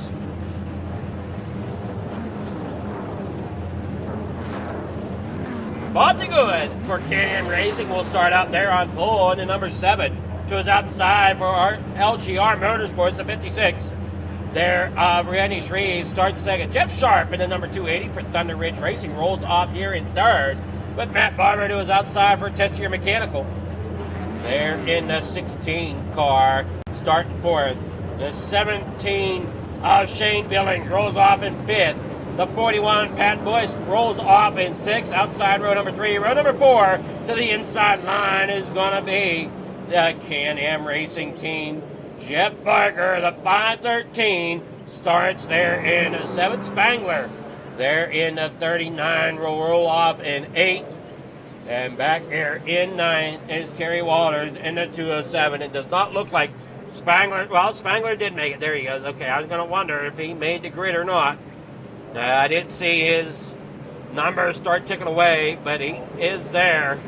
Bob the Good for Can-Am Racing will start out there on pole in the number 7. to his outside for our LGR Motorsports, the 56. There, Randy Shreve starts second. Jeff Sharp in the number 280 for Thunder Ridge Racing rolls off here in third, with Matt Barber to his outside for Testier Mechanical. There in the 16 car, starting fourth. The 17 of Shane Billings rolls off in fifth. The 41, Pat Boyce, rolls off in sixth. Outside row number 3. Row number 4 to the inside line is going to be the Can-Am Racing Team. Jeff Barker, the 513, starts there in 7th. Spangler there in the 39 will roll off in 8th. And back here in 9th is Terry Walters in the 207. It does not look like Spangler. Well, Spangler did make it. There he goes. Okay, I was going to wonder if he made the grid or not. I didn't see his numbers start ticking away, but he is there.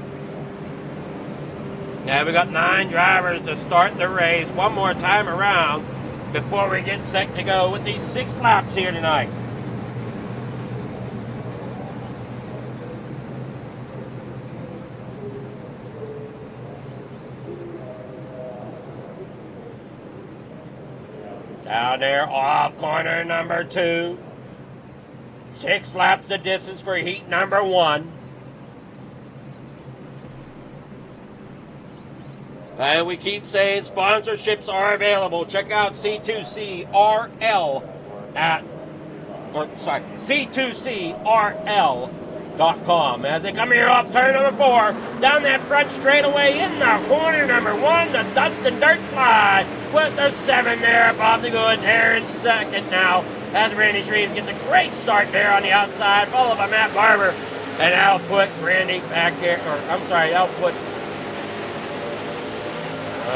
Now we got 9 drivers to start the race. One more time around before we get set to go with these 6 laps here tonight. Down there off corner number 2. 6 laps the distance for heat number 1. And we keep saying sponsorships are available. Check out C2CRL C2CRL.com. As they come here off turn number 4, down that front straightaway in the corner number 1, the Dustin Dirt Fly with the 7 there. Bob the Good there in second now, as Randy Shreves gets a great start there on the outside, followed by Matt Barber. And that'll put Randy back there, that'll put,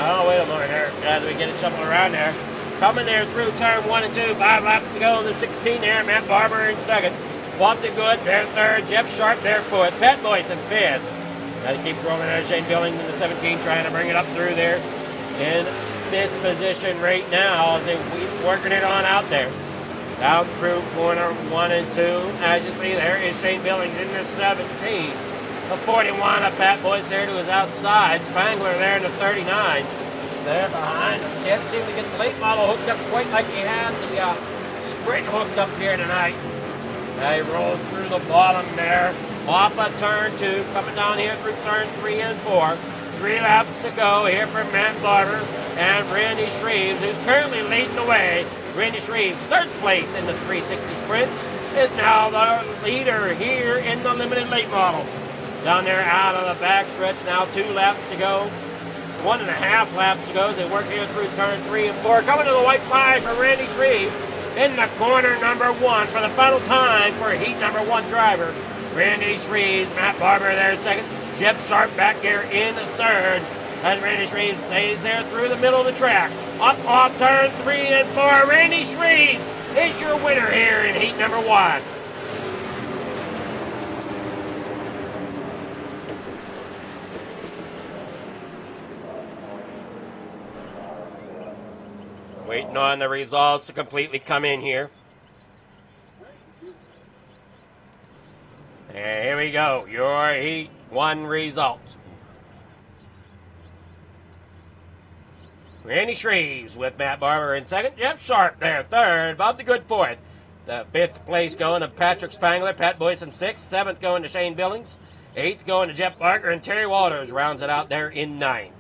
oh, wait a moment there, as we get it shuffled around there. Coming there through turn 1 and 2, 5 laps to go in the 16 there, Matt Barber in second. Bob the Good there third, Jeff Sharp there fourth, Pat Boyce in fifth. Got to keep rolling there, Shane Billings in the 17, trying to bring it up through there in 5th position right now as they keep working it on out there. Down through corner 1 and 2. As you see, there is Shane Billings in the 17. The 41 of Pat Boyce there to his outside. Spangler there in the 39. There behind him. Can't seem to get the late model hooked up quite like he had the sprint hooked up here tonight. Now he rolls through the bottom there. Off of turn 2. Coming down here through turn 3 and 4. 3 laps to go here for Matt Barber and Randy Shreves, who's currently leading the way. Randy Shreves, 3rd place in the 360 sprints, is now the leader here in the limited late models. Down there out of the back stretch now, 2 laps to go. 1.5 laps to go. They work here through turn 3 and 4. Coming to the white flag for Randy Shreves in the corner number 1 for the final time for heat number 1 driver. Randy Shreves, Matt Barber there second. Jeff Sharp back here in 3rd. As Randy Shreves stays there through the middle of the track. Up off turn 3 and 4. Randy Shreves is your winner here in heat number 1. Waiting on the results to completely come in here. And here we go. Your heat 1 results. Randy Shreves with Matt Barber in second. Jeff Sharp there third. Bob the Good fourth. The 5th place going to Patrick Spangler. Pat Boyce in 6th. 7th going to Shane Billings. 8th going to Jeff Barker. And Terry Walters rounds it out there in 9th.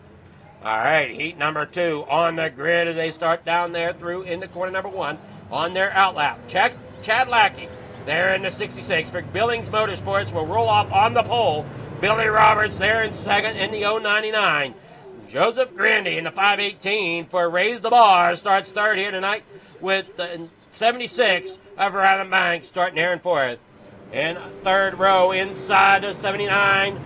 All right, heat number 2 on the grid as they start down there through into corner number 1 on their outlap. Chad Lackey there in the 66 for Billings Motorsports will roll off on the pole. Billy Roberts there in second in the 099. Joseph Grandy in the 518 for Raise the Bar starts third here tonight with the 76 of Ryland Banks starting here in fourth. In 3rd row inside the 79,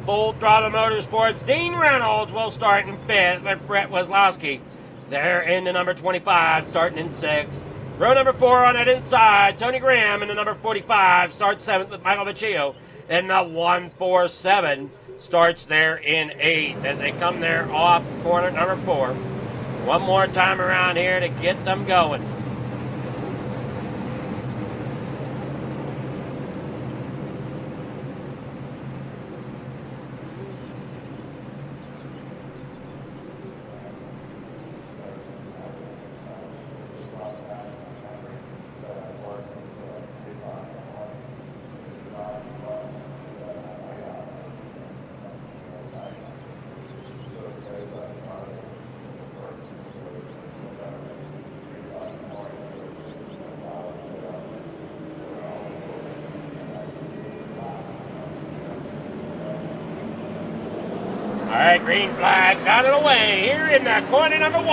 Full Throttle Motorsports, Dean Reynolds will start in 5th with Brett Weslowski. There in the number 25 starting in 6th. Row number 4 on that inside, Tony Graham in the number 45 starts 7th with Michael Vecchio. And the 147 starts there in 8th as they come there off corner number 4. One more time around here to get them going. right, green flag out of the way here in the corner number 1.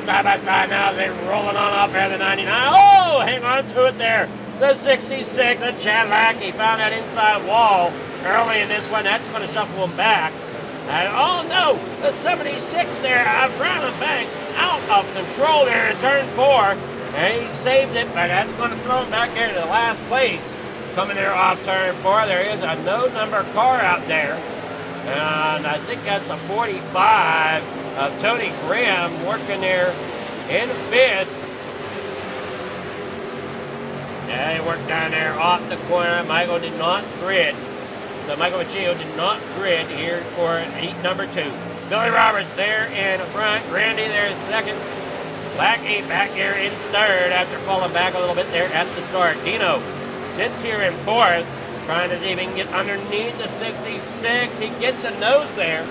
Side by side now, they're rolling on up there, the 99. Oh, hang on to it there. The 66, and Chad Lackey found that inside wall early in this one. That's going to shuffle him back. And oh no, the 76 there, Brown and Banks out of control there in turn 4. And he saved it, but that's going to throw him back there to the last place. Coming there off turn 4, there is a no number car out there. And I think that's a 45 of Tony Graham working there in 5th. Yeah, he worked down there off the corner. Michael did not grid. So Michael Machio did not grid here for heat number 2. Billy Roberts there in front. Randy there in 2nd. Lackey back here in 3rd after falling back a little bit there at the start. Dino sits here in 4th, trying to see if he can get underneath the 66. He gets a nose there.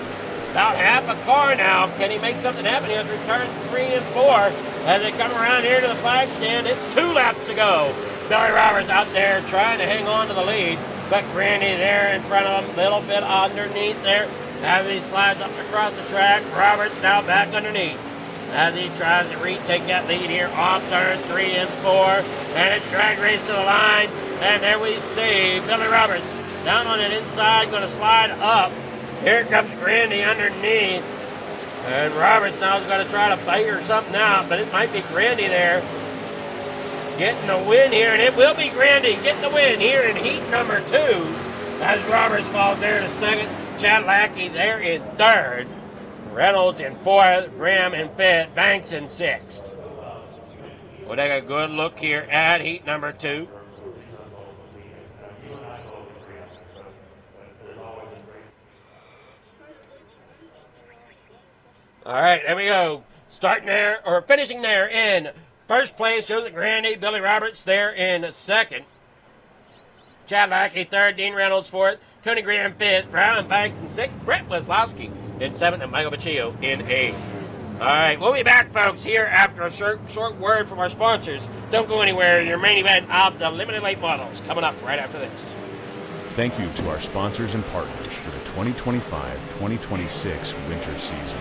About half a car now. Can he make something happen here through turns 3 and 4 as they come around here to the flag stand? It's 2 laps to go. Billy Roberts out there trying to hang on to the lead. But Randy there in front of him, a little bit underneath there as he slides up across the track. Roberts now back underneath as he tries to retake that lead here off turns 3 and 4. And it's drag race to the line. And there we see Billy Roberts down on the inside, going to slide up. Here comes Randy underneath. And Roberts now is going to try to figure something out, but it might be Randy there getting the win here, and it will be Grandy getting the win here in heat number 2 as Roberts falls there to 2nd. Chad Lackey there in 3rd. Reynolds in 4th. Graham in 5th. Banks in 6th. We'll take a good look here at heat number 2. All right, there we go. Starting there, or finishing there in first place, Joseph Grandy. Billy Roberts there in 2nd. Chad Lackey 3rd. Dean Reynolds 4th. Tony Graham 5th. Brown and Banks in 6th. Brett Weslowski in 7th. And Michael Baccio in 8th. All right, we'll be back, folks, here after a short word from our sponsors. Don't go anywhere. Your main event of the limited late models coming up right after this. Thank you to our sponsors and partners for the 2025-2026 winter season.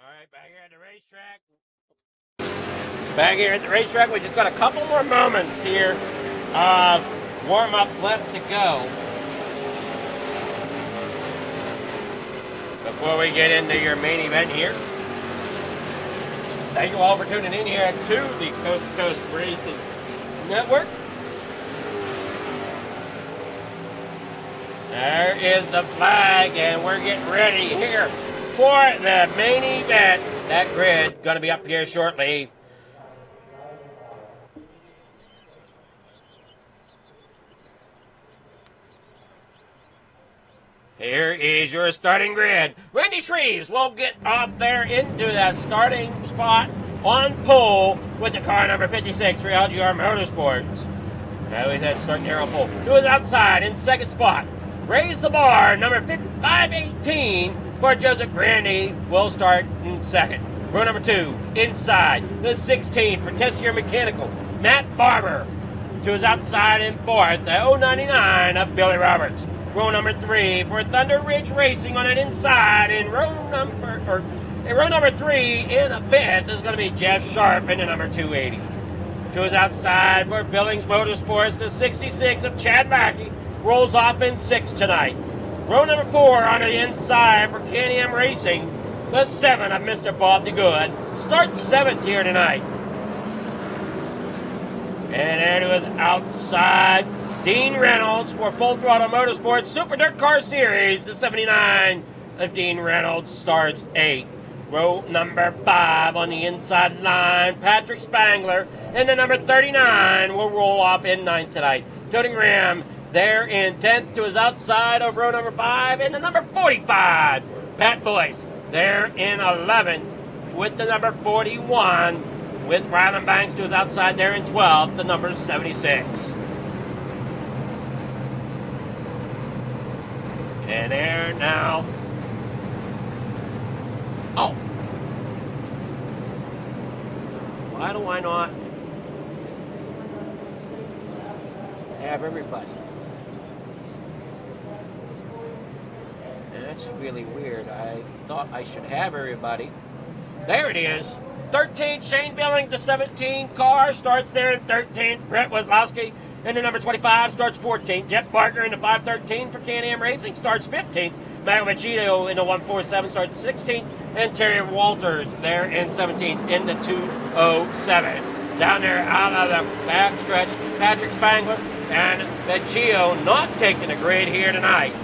All right, back here at the racetrack. Back here at the racetrack, we just got a couple more moments here of warm-up left to go. Before we get into your main event here, thank you all for tuning in here to the Coast2Coast Racing Network. There is the flag, and we're getting ready here for the main event. That grid going to be up here shortly. Here is your starting grid. Randy Shreves will get off there into that starting spot on pole with the car number 56 for LGR Motorsports. Now he's at starting there on pole. To his outside in second spot. Raise the bar, number 518 for Joseph Grandy will start in second. Row number 2, inside, the 16 for Tessier Mechanical, Matt Barber. To his outside in fourth, the 099 of Billy Roberts. Row number 3 for Thunder Ridge Racing on an inside in row number 3 in a fifth is going to be Jeff Sharp in the number 280. To his outside for Billings Motorsports, the 66 of Chad Mackey rolls off in sixth tonight. Row number 4 on the inside for Can-Am Racing, the 7 of Mr. Bob DeGood starts seventh here tonight. And there to his outside, Dean Reynolds for Full Throttle Motorsports Super Dirt Car Series. The 79 of Dean Reynolds starts 8th. Row number 5 on the inside line, Patrick Spangler. And the number 39 will roll off in 9th tonight. Tony Graham there in 10th to his outside of row number 5. And the number 45, Pat Boyce, there in 11th with the number 41. With Ryland Banks to his outside there in 12th, the number 76. And there now. Oh. Why do I not have everybody? That's really weird. I thought I should have everybody. There it is. 13th, Shane Billings, the 17 car starts there in 13th. Brett Wazlowski in the number 25 starts 14th. Jeff Barker in the 513 for Can-Am Racing starts 15th. Matt Machito in the 147 starts 16th. And Terry Walters there in 17th in the 207. Down there out of the backstretch, Patrick Spangler and Machito not taking the grid here tonight.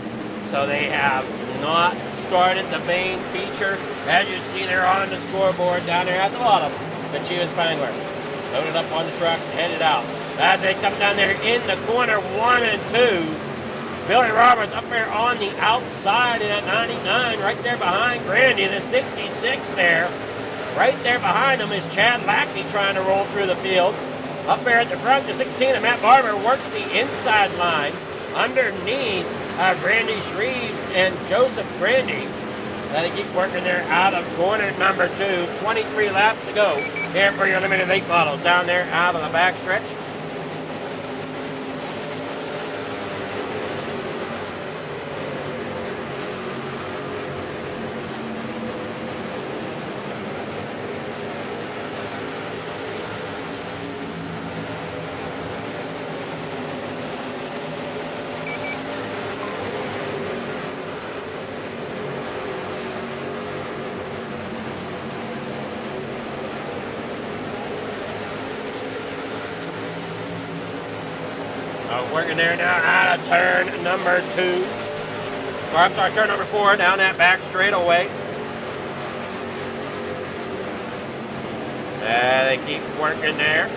So they have not started the main feature. As you see there on the scoreboard down there at the bottom, Machito Spangler loaded up on the truck, headed out. As they come down there in the corner 1 and 2, Billy Roberts up there on the outside in that 99, right there behind Grandy, the 66 there. Right there behind him is Chad Lackney trying to roll through the field. Up there at the front, the 16 of Matt Barber works the inside line underneath Randy Shreves and Joseph Grandy. They keep working there out of corner number 2. 23 laps to go here for your limited late models down there out of the backstretch. Working there now out of turn number 2. Or I'm sorry, turn number 4 down that back straightaway. They keep working there.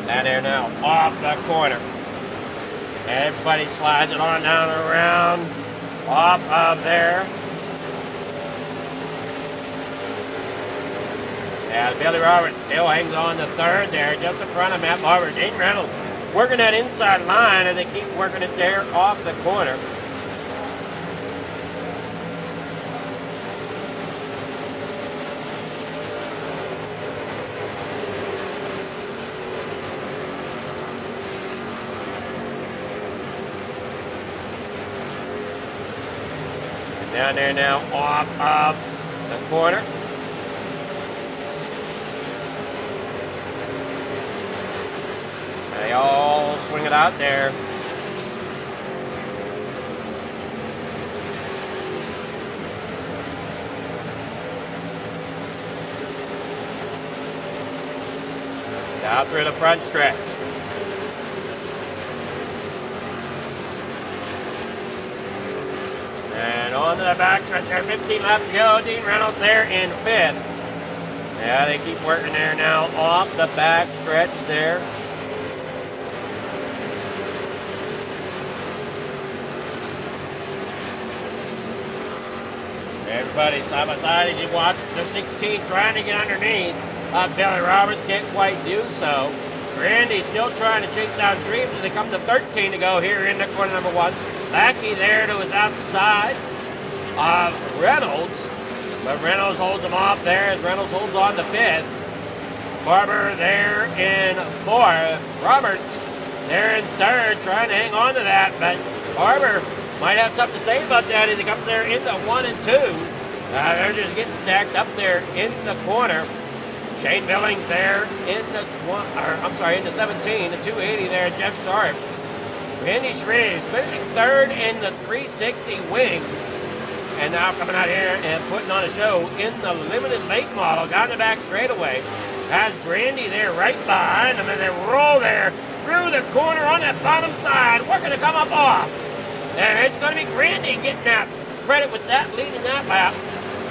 Down there now, off the corner. Everybody slides it on down around, off of there. And Billy Roberts still hangs on to third there, just in front of Matt Barber. Dean Reynolds working that inside line, and they keep working it there off the corner. Down there now off of the corner. They all swing it out there. Out through the front stretch. And on to the back stretch there, 15 laps to go. Dean Reynolds there in 5th. Yeah, they keep working there now off the back stretch there. Everybody side by side as you watch the 16 trying to get underneath. Billy Roberts can't quite do so. Randy still trying to chase down Shreves as they come to 13 to go here in the corner number 1. Lackey there to his outside of Reynolds. But Reynolds holds him off there as Reynolds holds on to 5th. Barber there in 4th. Roberts there in 3rd trying to hang on to that. But Barber might have something to say about that as he comes there into 1 and 2. They're just getting stacked up there in the corner. Shane Billings there in the in the 17, the 280 there, Jeff Sharp. Randy Shreves finishing 3rd in the 360 wing. And now coming out here and putting on a show in the limited late model down the back straightaway. Has Brandy there right behind them, and they roll there through the corner on that bottom side, working to come up off. And it's going to be Brandy getting that credit with that, leading that lap.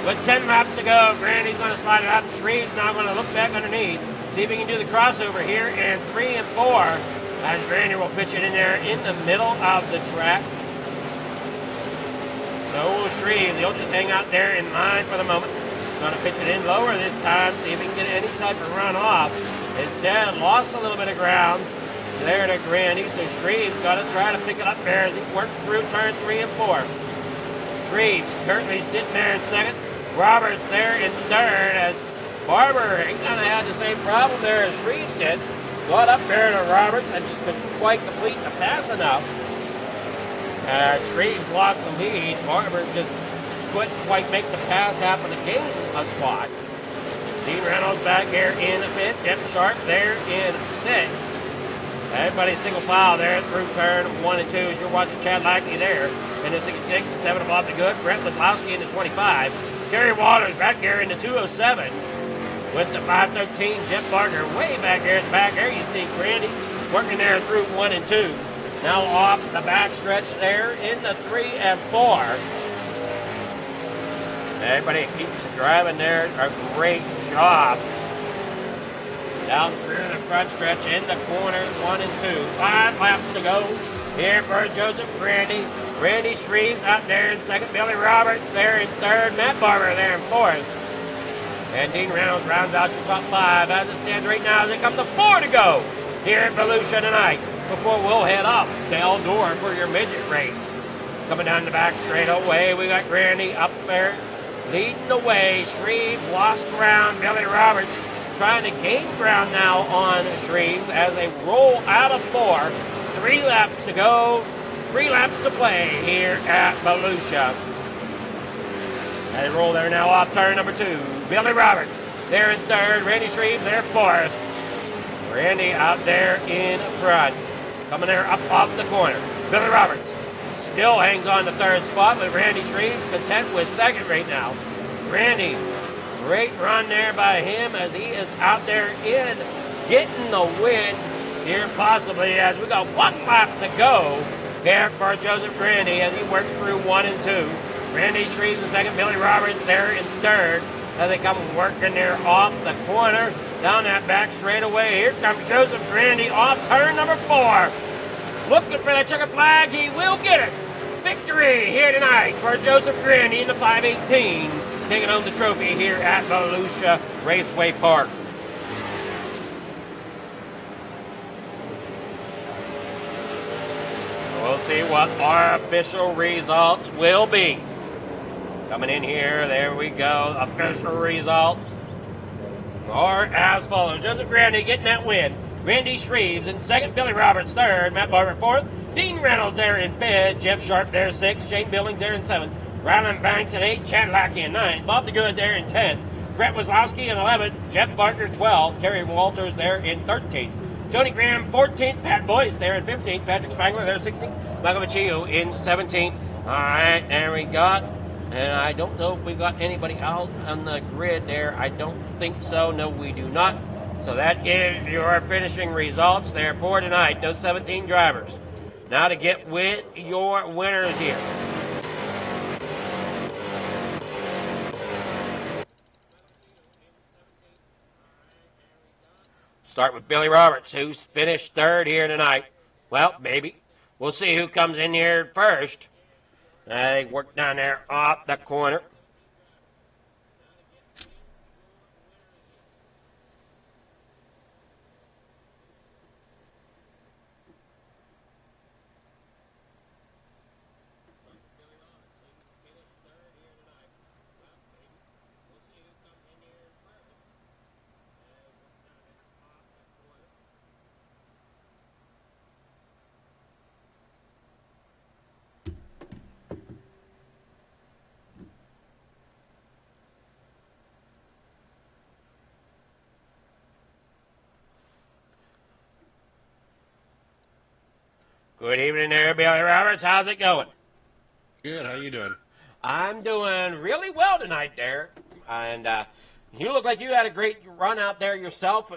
With 10 laps to go, Brandy's going to slide it out. Shreves now going to look back underneath, see if he can do the crossover here in 3 and 4. As Brandy will pitch it in there in the middle of the track. So will Shreves. He'll just hang out there in line for the moment. Going to pitch it in lower this time, see if he can get any type of run off. Instead, lost a little bit of ground there to Brandy. So Shreves got to try to pick it up there as he works through turn 3 and 4. Shreves currently sitting there in 2nd. Roberts there in 3rd as Barber, he kind of had the same problem there as Shreves did. Got up there to Roberts and just couldn't quite complete the pass enough. Shreves lost the lead. Barber just couldn't quite make the pass happen to gain a spot. Dean Reynolds back here in 5th. Jeff Sharp there in 6th. Everybody single file there through turn 1 and 2 as you're watching Chad Lackey there in the 66, the 7 of Bob the Good. Brett Waslowski in the 25. Kerry Waters back here in the 207 with the 513. Jeff Barker way back here at the back there. You see Brandy working there through 1 and 2. Now off the back stretch there in the 3 and 4. Everybody keeps driving there. A great job. Down through the front stretch in the corners, 1 and 2. 5 laps to go here for Joseph Brandy. Randy Shreves out there in 2nd. Billy Roberts there in 3rd. Matt Barber there in 4th. And Dean Reynolds rounds out your top 5 as it stands right now as it comes to 4 to go here at Volusia tonight. Before we'll head up to Eldora for your midget race. Coming down the back straight away, we got Brandy up there leading the way. Shreves lost ground. Billy Roberts trying to gain ground now on Shreves as they roll out of 4. 3 laps to go. 3 laps to play here at Volusia. They roll there now off turn number 2. Billy Roberts there in 3rd. Randy Shreves there 4th. Randy out there in front. Coming there up off the corner. Billy Roberts still hangs on the 3rd spot, but Randy Shreves content with 2nd right now. Randy, great run there by him as he is out there in getting the win here possibly as we got 1 lap to go here for Joseph Brandy as he works through 1 and 2. Randy Shreves in 2nd, Billy Roberts there in 3rd as they come working there off the corner down that back straightaway. Here comes Joseph Brandy off turn number 4. Looking for that checkered flag. He will get it. Victory here tonight for Joseph Brandy in the 518. Taking home the trophy here at Volusia Raceway Park. We'll see what our official results will be. Coming in here, there we go. Official results are as follows. Joseph Brandy getting that win. Randy Shreves in 2nd, Billy Roberts 3rd, Matt Barber 4th, Dean Reynolds there in 5th, Jeff Sharp there 6th, Shane Billings there in 7th, Ryland Banks in 8th, Chad Lackey in 9th, Bob the Good there in 10th, Brett Waslowski in 11th, Jeff Barker 12th, Terry Walters there in 13th, Tony Graham 14th, Pat Boyce there in 15th, Patrick Spangler there 16th, Michael Machio in 17th. All right, there we got. And I don't know if we got anybody out on the grid there. I don't think so. No, we do not. So that is your finishing results there for tonight, those 17 drivers. Now to get with your winners here. Start with Billy Roberts, who's finished third here tonight. Well, maybe. We'll see who comes in here first. They work down there off the corner. Good evening there, Billy Roberts. How's it going? Good. How you doing? I'm doing really well tonight there. And you look like you had a great run out there yourself.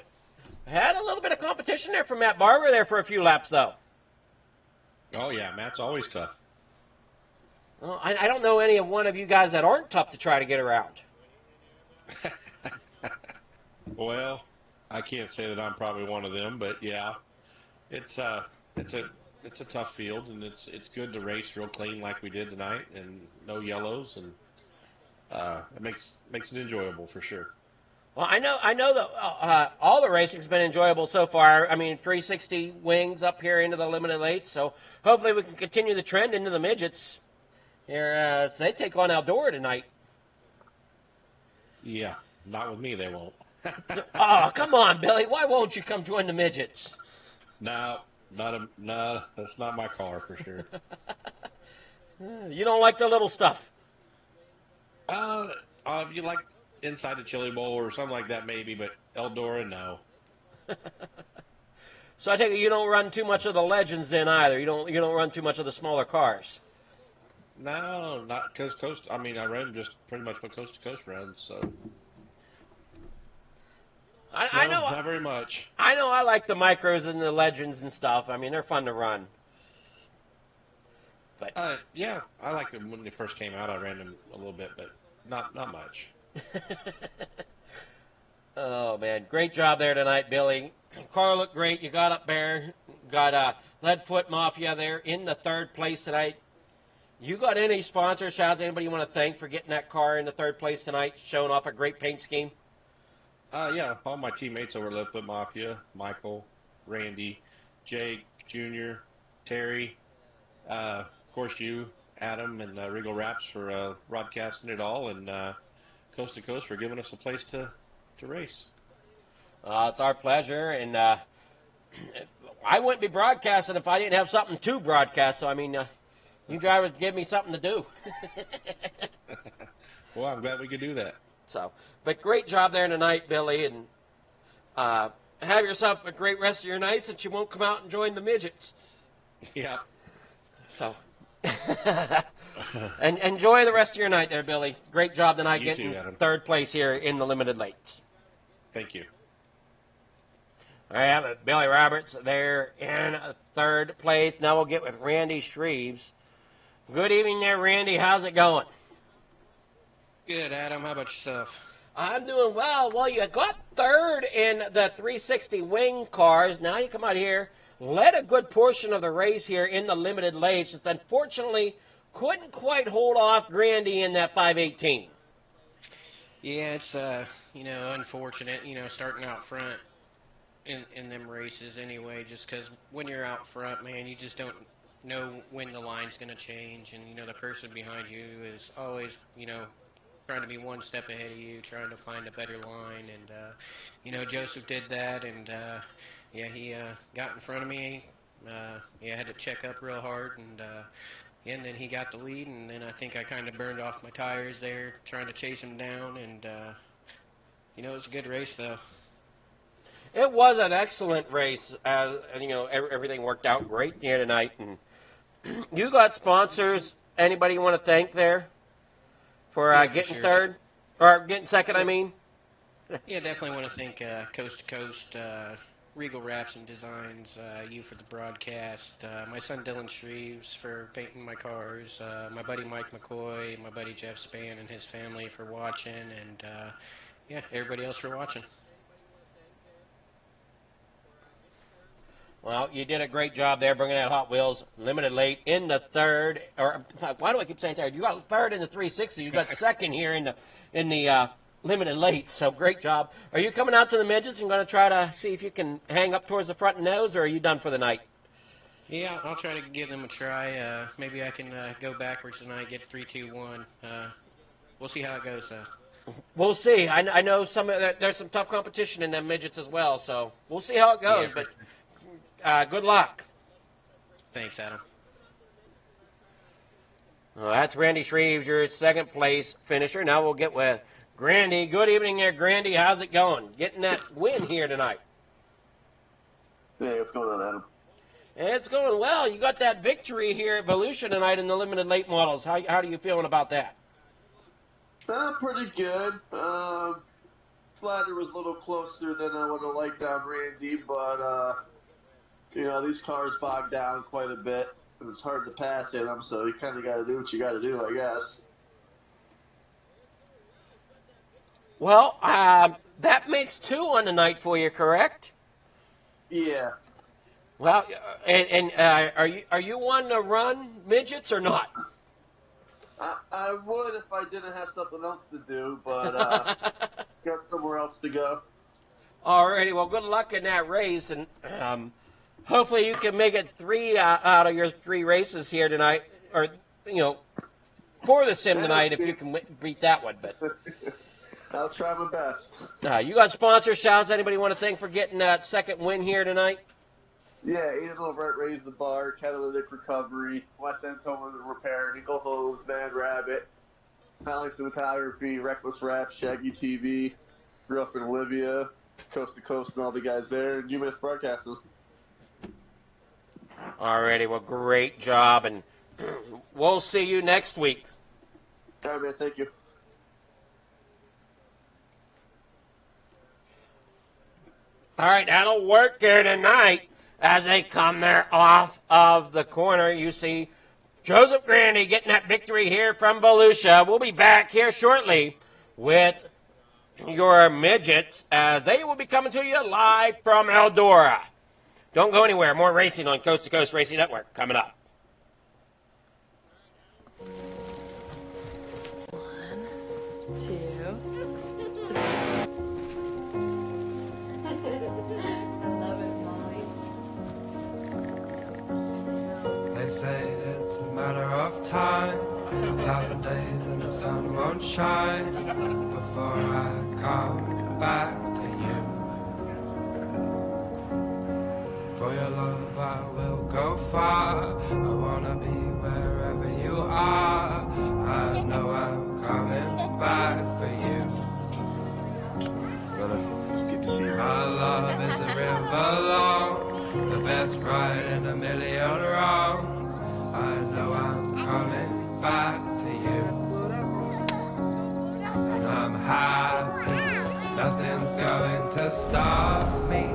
Had a little bit of competition there from Matt Barber there for a few laps, though. Oh, yeah. Matt's always tough. Well, I don't know any of one of you guys that aren't tough to try to get around. Well, I can't say that I'm probably one of them, but yeah, it's a tough field, and it's good to race real clean like we did tonight, and no yellows, and it makes it enjoyable for sure. Well, I know that all the racing's been enjoyable so far. I mean, 360 wings up here into the limited late, so hopefully we can continue the trend into the midgets. Here, so they take on Eldora tonight. Yeah, not with me, they won't. Oh, come on, Billy. Why won't you come join the midgets? No, that's not my car for sure. You don't like the little stuff? If you like inside the chili bowl or something like that, maybe, but Eldora, no. So I take it you don't run too much of the legends then either. You don't run too much of the smaller cars. No, not because I run just pretty much what Coast to Coast runs, so. I know. Not very much. I know I like the micros and the legends and stuff. I mean, they're fun to run. But yeah, I liked them when they first came out. I ran them a little bit, but not much. Oh, man. Great job there tonight, Billy. Car looked great. You got up there. Got Leadfoot Mafia there in the third place tonight. You got any sponsor shouts? Anybody you want to thank for getting that car in the third place tonight, showing off a great paint scheme? Yeah, all my teammates over at Leadfoot Mafia, Michael, Randy, Jake, Junior, Terry, of course you, Adam, and Regal Raps for broadcasting it all, and Coast to Coast for giving us a place to race. It's our pleasure, and I wouldn't be broadcasting if I didn't have something to broadcast, so I mean, you drivers give me something to do. Well, I'm glad we could do that. So, but great job there tonight, Billy, and have yourself a great rest of your night since you won't come out and join the midgets. Yeah. So, and enjoy the rest of your night there, Billy. Great job tonight getting third place here in the limited lates. Thank you. All right, I have Billy Roberts there in third place. Now we'll get with Randy Shreves. Good evening there, Randy. How's it going? Good, Adam. How about yourself? I'm doing well. Well, you got third in the 360 wing cars. Now you come out here, led a good portion of the race here in the limited lates. Just unfortunately couldn't quite hold off Grandy in that 518. Yeah, it's unfortunate. Starting out front in them races anyway. Just because when you're out front, man, you just don't know when the line's going to change, and the person behind you is always trying to be one step ahead of you, trying to find a better line, and Joseph did that, and he got in front of me. I had to check up real hard, and then he got the lead, and then I think I kind of burned off my tires there trying to chase him down, and it was a good race though. It was an excellent race. You know, everything worked out great here tonight. And you got sponsors. Anybody you want to thank there for Yeah, for getting sure. third? Or getting second, I mean? Yeah, definitely want to thank Coast to Coast, Regal Wraps and Designs, you for the broadcast, my son Dylan Shreves for painting my cars, my buddy Mike McCoy, my buddy Jeff Spann and his family for watching, and yeah, everybody else for watching. Well, you did a great job there bringing that Hot Wheels limited late in the third. Or why do I keep saying third? You got third in the 360. You got second here in the limited late. So great job. Are you coming out to the midgets and going to try to see if you can hang up towards the front and nose, or are you done for the night? Yeah, I'll try to give them a try. Maybe I can go backwards tonight, get 3, 2, 1. We'll see how it goes, though. We'll see. I know there's some tough competition in them midgets as well, so we'll see how it goes. Yeah, but good luck. Thanks, Adam. Well, that's Randy Shreves, your second place finisher. Now we'll get with Grandy. Good evening there, Grandy. How's it going? Getting that win here tonight. Hey, what's going on, Adam? It's going well. You got that victory here at Volusia tonight in the limited late models. How are you feeling about that? Pretty good. Slider was a little closer than I would have liked on Randy, but you know, these cars bog down quite a bit, and it's hard to pass in them, so you kind of got to do what you got to do, I guess. Well, that makes 2 on the night for you, correct? Yeah. Well, and are you one to run midgets or not? I would if I didn't have something else to do, but got somewhere else to go. Alrighty, well, good luck in that race, and hopefully you can make it 3 out of your 3 races here tonight, or you know, for the sim tonight if you can beat that one. But I'll try my best. You got sponsor shouts. Anybody want to thank for getting that second win here tonight? Yeah, Aiden over at Raise the Bar, Catalytic Recovery, West End Towing and Repair, Nickel Hose, Mad Rabbit, Holly Cinematography, Reckless Rap, Shaggy TV, Girlfriend Olivia, Coast to Coast, and all the guys there, and UMass Broadcasting. Alrighty, well, great job, and we'll see you next week. All right, man, thank you. All right, that'll work there tonight. As they come there off of the corner, you see Joseph Grandy getting that victory here from Volusia. We'll be back here shortly with your midgets as they will be coming to you live from Eldora. Don't go anywhere. More racing on Coast to Coast Racing Network coming up. 1, 2, 3. Love it, Molly. They say it's a matter of time, 1,000 days and the sun won't shine before I come back to you. For your love I will go far, I wanna be wherever you are. I know I'm coming back for you. Brother, it's good to see you. My love is a river long, the best ride in a million wrongs. I know I'm coming back to you. And I'm happy, nothing's going to stop me.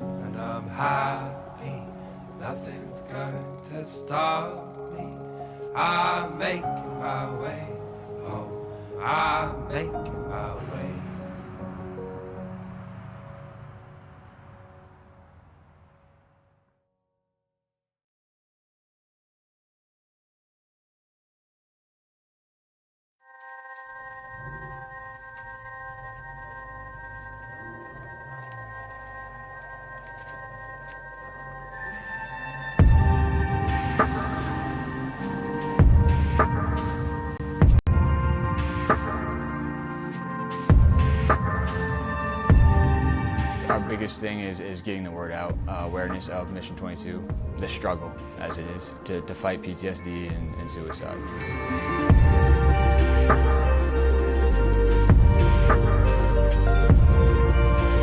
And I'm happy, nothing's going to stop me. I'm making my way home. I'm making my way. biggest thing is getting the word out, awareness of Mission 22, the struggle as it is to fight PTSD and suicide.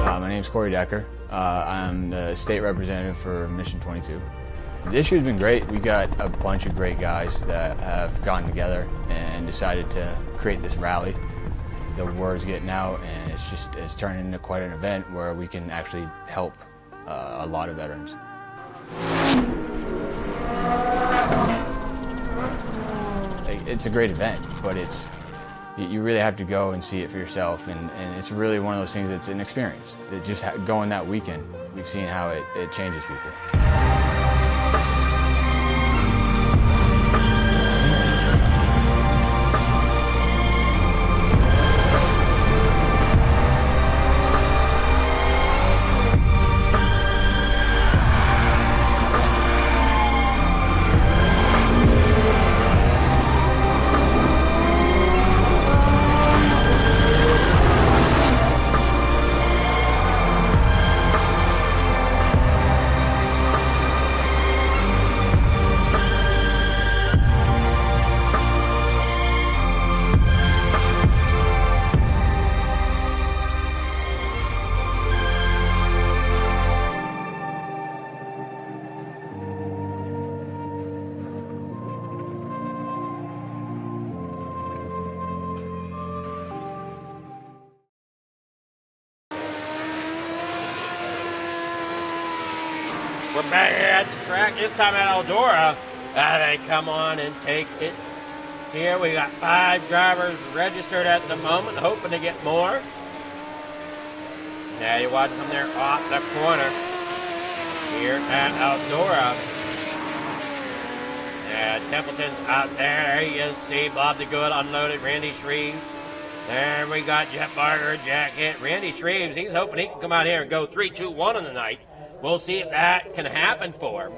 My name is Corey Decker. I'm the state representative for Mission 22. This year's been great. We got a bunch of great guys that have gotten together and decided to create this rally. The word's getting out, and it's turning into quite an event where we can actually help a lot of veterans. It's a great event, but you really have to go and see it for yourself, and it's really one of those things that's an experience. Just going that weekend, we've seen how it changes people. We're back here at the track, this time at Eldora. They come on and take it. Here we got 5 drivers registered at the moment, hoping to get more. Now you're watching them there off the corner here at Eldora. Yeah, Templeton's out there. There you see Bob the Good unloaded Randy Shreves. There we got Jeff Barger, Jack Hitt. Randy Shreves, he's hoping he can come out here and go 3-2-1 on the night. We'll see if that can happen for him.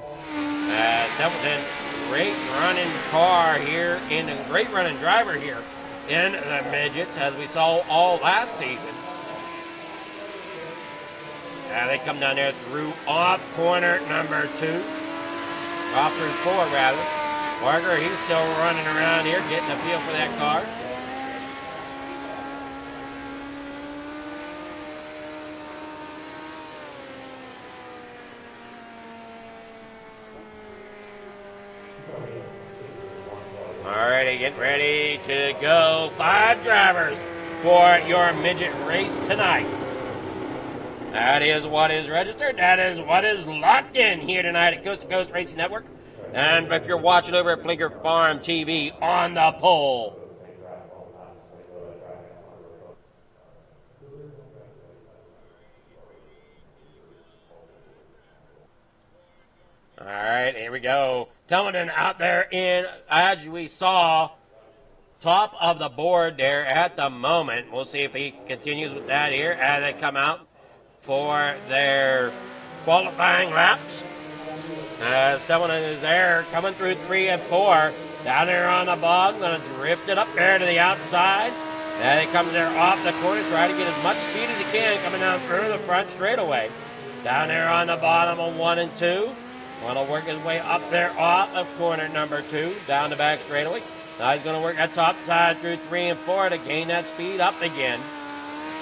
Templeton, great running car here, and a great running driver here in the midgets, as we saw all last season. They come down there through off corner number 2. Off through 4, rather. Barger, he's still running around here, getting a feel for that car. Alrighty, getting ready to go. 5 drivers for your midget race tonight. That is what is registered. That is what is locked in here tonight at Coast2Coast Racing Network. And if you're watching over at Flinker Farm TV on the pole. All right, here we go. Templeton out there in, as we saw, top of the board there at the moment. We'll see if he continues with that here as they come out for their qualifying laps. Templeton is there coming through 3 and 4. Down there on the bottom, going to drift it up there to the outside. Then he comes there off the corner, try to get as much speed as he can coming down through the front straightaway. Down there on the bottom of 1 and 2. Want to work his way up there off of corner number 2, down the back straightaway. Now he's going to work that top side through 3 and 4 to gain that speed up again.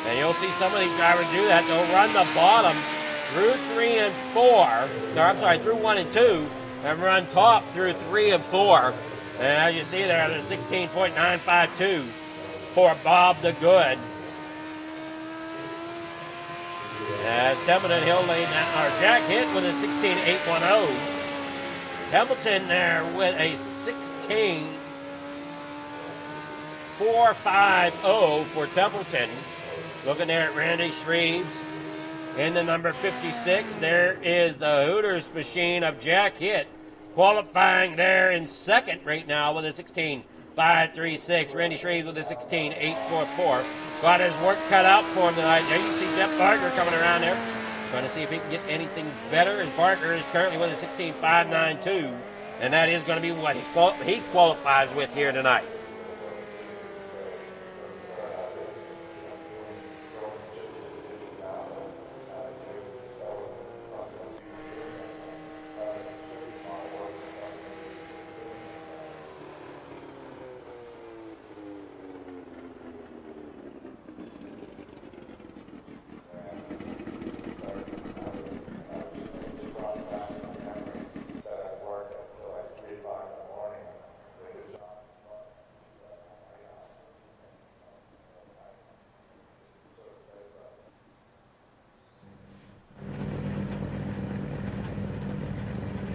And you'll see some of these drivers do that. They'll run the bottom through 3 and 4. Or, I'm sorry, through 1 and 2, and run top through 3 and 4. And as you see there, there's 16.952 for Bob the Good. Templeton, he'll lay down, or Jack Hitt with a 16.810. Templeton there with a 16.450 for Templeton. Looking there at Randy Shreves in the number 56. There is the Hooters machine of Jack Hitt, qualifying there in second right now with a 16.536. Randy Shreves with a 16.844. Got his work cut out for him tonight. There you see Jeff Barker coming around there. Trying to see if he can get anything better. As Barker is currently with a 16.592. And that is going to be what he qualifies with here tonight.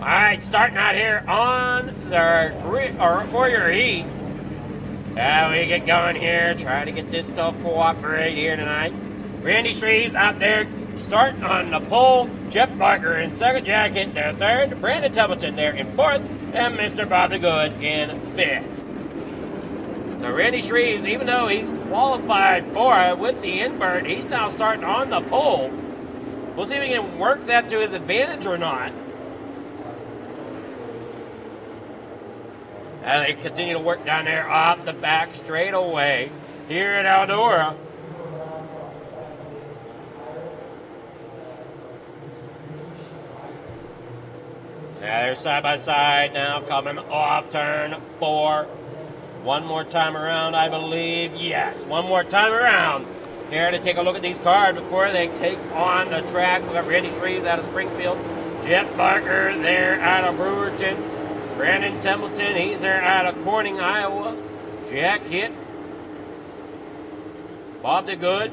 All right, starting out here on the for your heat. We get going here. Try to get this to cooperate here tonight. Randy Shreves out there starting on the pole. Jeff Barker in second, Jack Hitt there third. Brandon Templeton there in fourth. And Mr. Bobby Good in fifth. Now Randy Shreves, even though he's qualified for it with the invert, he's now starting on the pole. We'll see if he can work that to his advantage or not. As they continue to work down there off the back straightaway here at Eldora. Now they're side by side now, coming off turn 4. One more time around, I believe. Yes, one more time around. Here to take a look at these cars before they take on the track. We've got Randy Shreves out of Springfield. Jeff Barker there out of Brewerton. Brandon Templeton, he's there out of Corning, Iowa. Jack Hitt. Bob the Good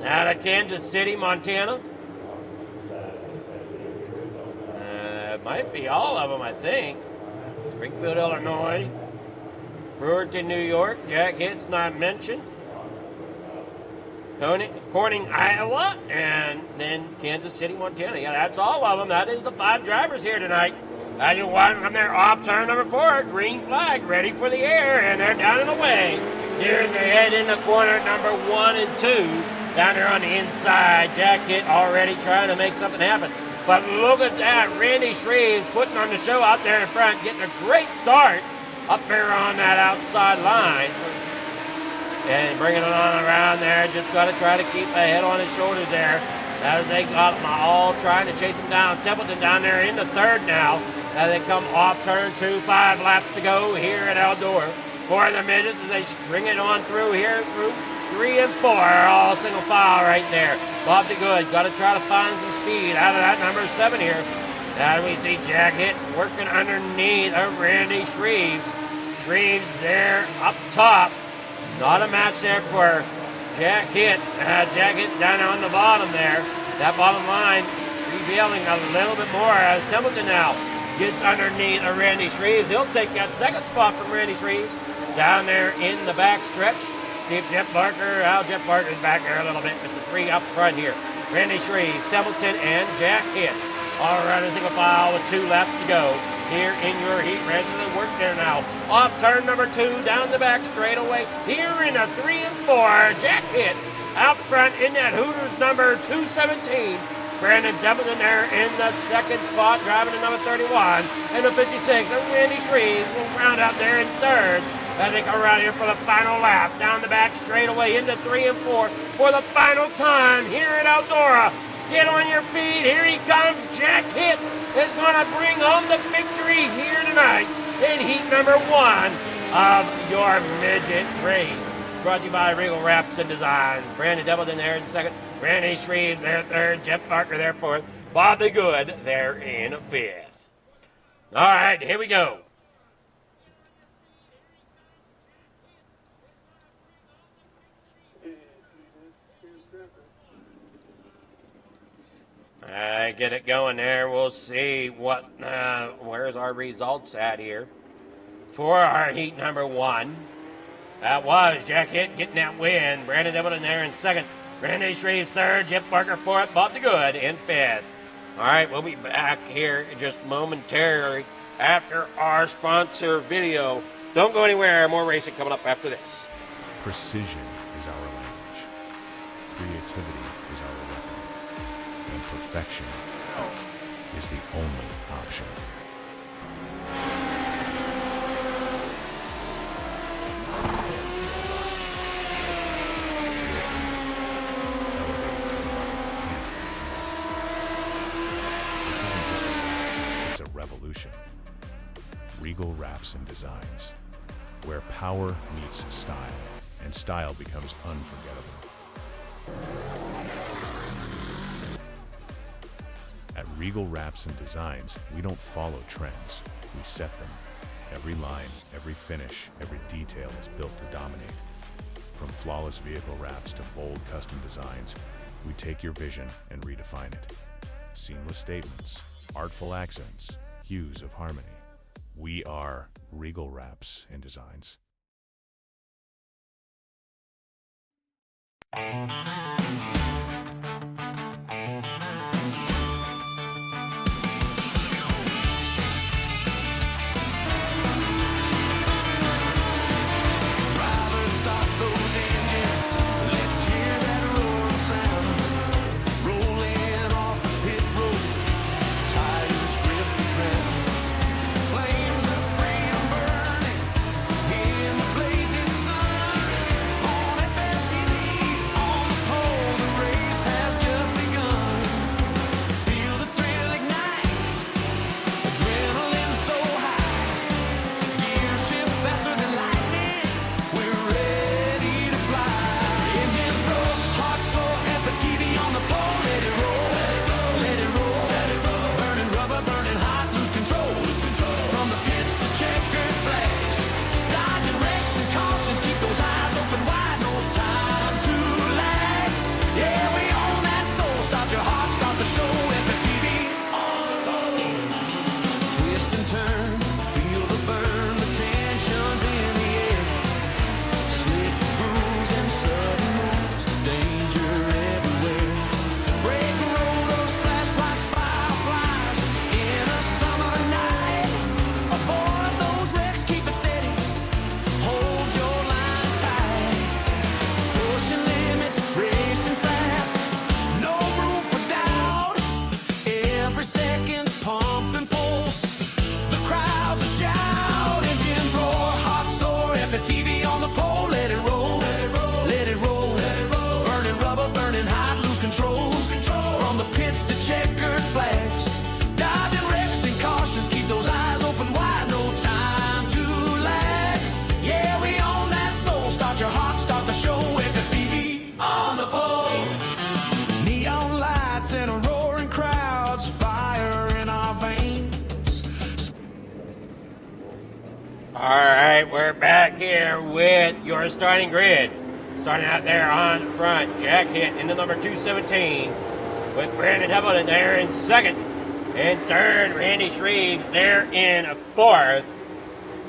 out of Kansas City, Montana. Might be all of them, I think. Springfield, Illinois. Brewerton, New York. Jack Hitt's not mentioned. Corning, Iowa, and then Kansas City, Montana. Yeah, that's all of them. That is the 5 drivers here tonight. As you watch from there off turn number 4, green flag ready for the air, and they're down and away. Here's the head in the corner number 1 and 2. Down there on the inside, Jack Hitt already trying to make something happen. But look at that, Randy Shreves putting on the show out there in front, getting a great start up there on that outside line. And bringing it on around there, just got to try to keep a head on his shoulders there. As they got them all trying to chase him down. Templeton down there in the third now. As they come off turn 2, 5 laps to go here at Eldora. For the midgets as they string it on through here through 3 and 4, all single file right there. Bob the Good, got to try to find some speed out of that number 7 here. Now we see Jack Hitt working underneath of Randy Shreves. Shreves there up top. Not a match there for Jack Hitt. Jack Hitt down on the bottom there. That bottom line revealing a little bit more as Templeton now gets underneath of Randy Shreves. He'll take that second spot from Randy Shreves down there in the back stretch. See if Jeff Barker's back there a little bit with the 3 up front here. Randy Shreves, Templeton, and Jack Hitt all around a single file with 2 laps to go here in your heat. Rest of the work there now. Off turn number 2, down the back straightaway. Here in a 3 and 4, Jack Hitt out front in that Hooters number 217. Brandon Templeton there in the second spot, driving to number 31. And the 56, and Randy Shreves will round out there in third. As they come around here for the final lap, down the back straightaway into 3 and 4 for the final time here at Eldora. Get on your feet. Here he comes. Jack Hitt is going to bring home the victory here tonight in heat number 1 of your midget race. Brought to you by Regal Wraps and Designs. Brandon Templeton there in second. Randy Shreves there third. Jeff Barker there fourth. Bob the Good there in fifth. All right, here we go. Get it going there. We'll see what where's our results at here for our heat number 1. That was Jack Hitt getting that win. Brandon Templeton there in second. Randy Shreves third. Jeff Barker fourth. Bob the Good in fifth. All right, we'll be back here just momentarily after our sponsor video. Don't go anywhere. More racing coming up after this. Precision is our language. Creativity is our weapon. And perfection is the only option. It's a revolution. Regal Wraps and Designs, where power meets style, and style becomes unforgettable. At Regal Wraps and Designs, we don't follow trends, we set them. Every line, every finish, every detail is built to dominate. From flawless vehicle wraps to bold custom designs, we take your vision and redefine it. Seamless statements, artful accents, hues of harmony. We are Regal Wraps and Designs. All right, we're back here with your starting grid. Starting out there on the front, Jack Hitt into number 217 with Brandon Templeton there in second. In third, Randy Shreves there in fourth.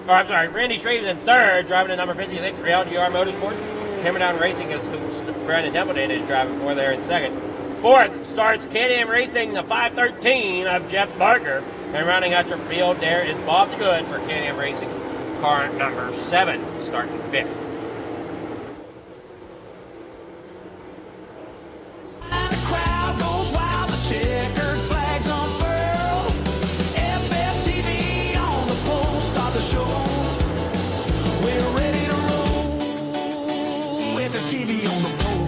Randy Shreves in third, driving to number 56 for LGR Motorsports. Cameron Racing is who Brandon Templeton is driving for there in second. Fourth starts K&M Racing, the 513 of Jeff Barker. And rounding out your field there is Bob DeGood for K&M Racing. Car number 7, starting fifth. The crowd goes wild, the checkered flags unfurl. FFTV on the pole, start the show. We're ready to roll. FFTV on the pole.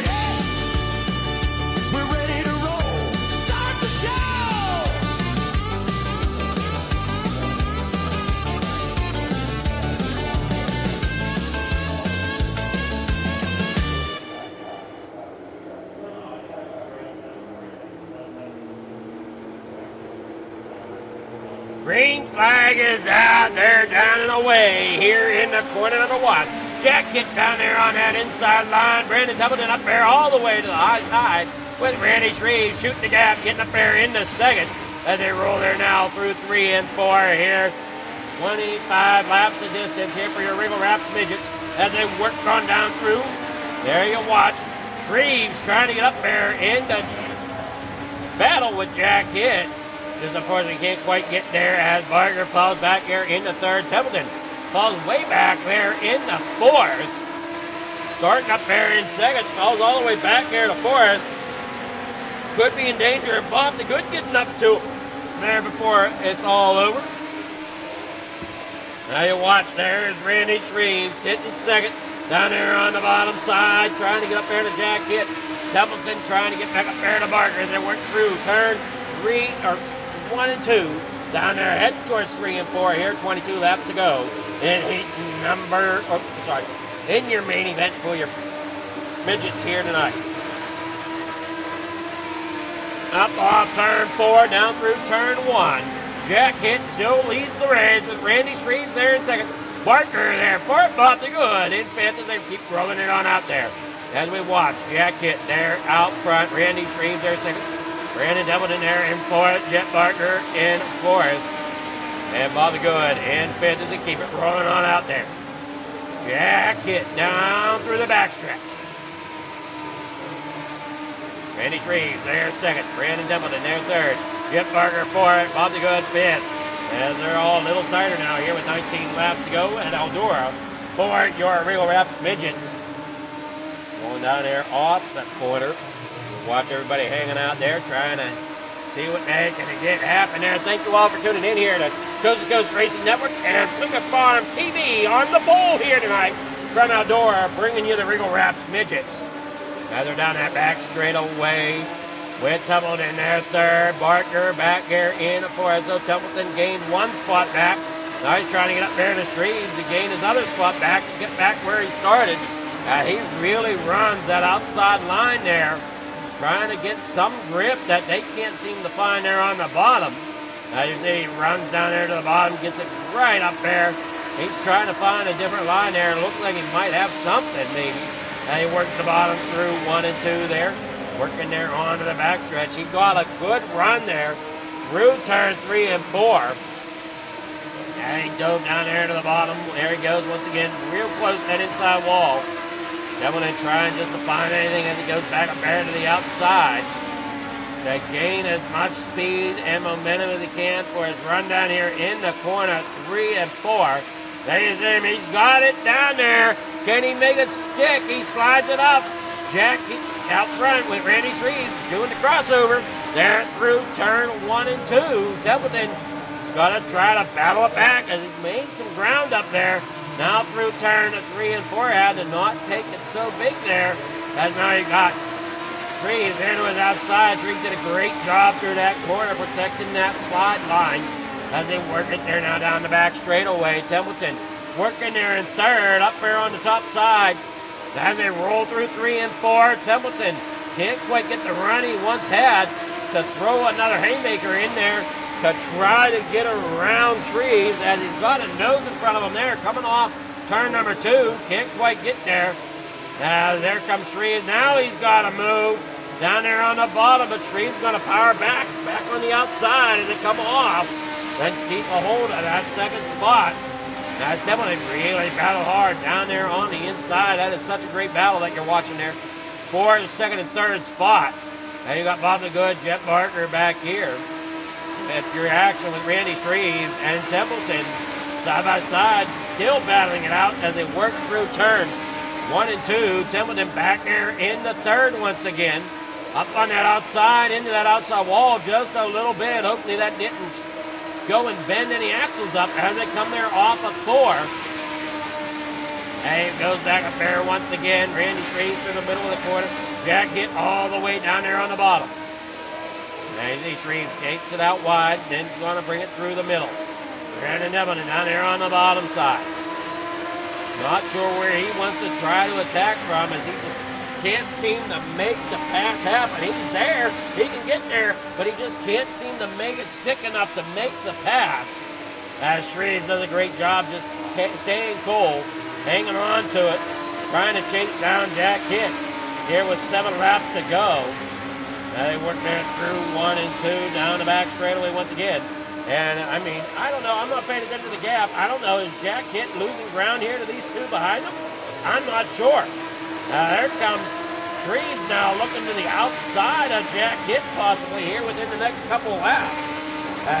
Yeah. We're ready to roll. Start the show. Green flag is out there down and away here in the corner of the watch. Jack Hitt down there on that inside line. Brandon Templeton up there all the way to the high side with Randy Shreves shooting the gap, getting up there into second as they roll there now through 3 and 4 here. 25 laps of distance here for your Regal Wraps midgets as they work on down through. There you watch. Shreves trying to get up there into battle with Jack Hitt. Just unfortunately can't quite get there as Barger falls back there into third. Templeton falls way back there in the fourth. Starting up there in second, falls all the way back there to fourth. Could be in danger of Bob DeGood getting up to there before it's all over. Now you watch, there's Randy Shreves sitting second down there on the bottom side, trying to get up there to Jack Hitt. Templeton trying to get back up there to Barger as they work through turn 1 and 2 down there, heading towards 3 and 4 here. 22 laps to go in in your main event for your midgets here tonight. Up off turn 4, down through turn 1. Jack Hitt still leads the race with Randy Shreves there in second. Barker there for Bob DeGood in fifth as they keep rolling it on out there. As we watch, Jack Hitt there out front. Randy Shreves there second. Brandon Templeton there in fourth. Jet Barker in fourth. And Bobby Good in fifth as they keep it rolling on out there. Jack Hitt down through the backstretch. Randy Shreves there in second. Brandon Templeton there third. Jet Barker fourth. Bobby Good fifth. As they're all a little tighter now here with 19 laps to go at Eldora for your Regal Raps Midgets. Going down there off the corner. Watch everybody hanging out there trying to see what they can get happen there. Thank you all for tuning in here to Coast2Coast Racing Network and Plymouth Farm TV on the pole here tonight from Eldora, bringing you the Regal Raps Midgets. Now they're down that back straightaway with Templeton there third. Barker back here in fourth. So Templeton gained one spot back. Now he's trying to get up there to Shreves to gain his other spot back to get back where he started. He really runs that outside line there, trying to get some grip that they can't seem to find there on the bottom. Now you see he runs down there to the bottom, gets it right up there. He's trying to find a different line there. It looks like he might have something maybe. He works the bottom through 1 and 2 there. Working there onto the backstretch. He got a good run there through turn 3 and 4. And he dove down there to the bottom. There he goes once again, real close to that inside wall. Templeton trying just to find anything as he goes back up there to the outside. To gain as much speed and momentum as he can for his run down here in the corner 3 and 4. There you see him. He's got it down there. Can he make it stick? He slides it up. Jack out front with Randy Shreves doing the crossover. There through turn 1 and 2. Templeton's got to try to battle it back as he made some ground up there. Now through turn 3 and 4, had to not take it so big there. As now you got Shreves into his outside. Shreves did a great job through that corner protecting that slide line as they work it there now down the back straightaway. Templeton working there in third, up there on the top side. As they roll through 3 and 4, Templeton can't quite get the run he once had to throw another haymaker in there to try to get around Shreves as he's got a nose in front of him there coming off turn number 2. Can't quite get there. There comes Shreves. Now he's got to move down there on the bottom, but Shreves going to power back on the outside as they come off. Then keep a hold of that second spot. Now Templeton really battled hard down there on the inside. That is such a great battle that you're watching there for the second and third spot. Now you got Bob the Good, Jet Barker back here. At your action with Randy Shreves and Templeton side by side, still battling it out as they work through turn 1 and 2. Templeton back there in the third once again. Up on that outside, into that outside wall just a little bit. Hopefully that didn't go and bend any axles up as they come there off of 4. And it goes back up there once again. Randy Shreves through the middle of the corner. Jack Hitt all the way down there on the bottom. Randy Shreves takes it out wide, then he's going to bring it through the middle. Brandon Templeton down there on the bottom side. Not sure where he wants to try to attack from as he just can't seem to make the pass happen. He's there, he can get there, but he just can't seem to make it stick enough to make the pass. As Shreves does a great job just staying cool, hanging on to it, trying to chase down Jack Hitt here with 7 laps to go. Now they work there through 1 and 2 down the back straightaway once again. And I mean, I don't know, I'm not paying attention to the gap. I don't know, is Jack Hitt losing ground here to these 2 behind him? I'm not sure. There comes Shreves now looking to the outside of Jack Hitt possibly here within the next couple laps.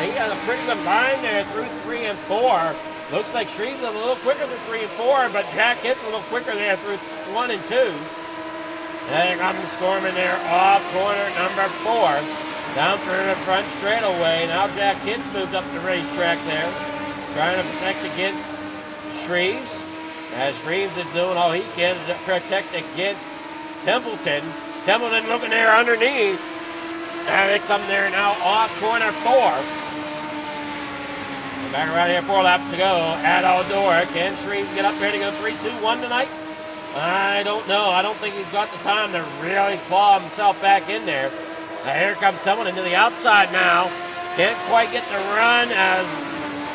He has a pretty good line there through 3 and 4. Looks like Shreves is a little quicker than 3 and 4, but Jack Hitt's a little quicker there through 1 and 2. There comes Storming there off corner number 4. Down through the front straightaway. Now Jack Hitt's moved up the racetrack there. Trying to protect against Shreves. As Shreves is doing all he can to protect against Templeton. Templeton looking there underneath. And they come there now off corner 4. Back around here, 4 laps to go at Eldora. Can Shreves get up there to go 3-2-1 tonight? I don't know. I don't think he's got the time to really claw himself back in there. Now here comes Templeton to the outside now. Can't quite get the run as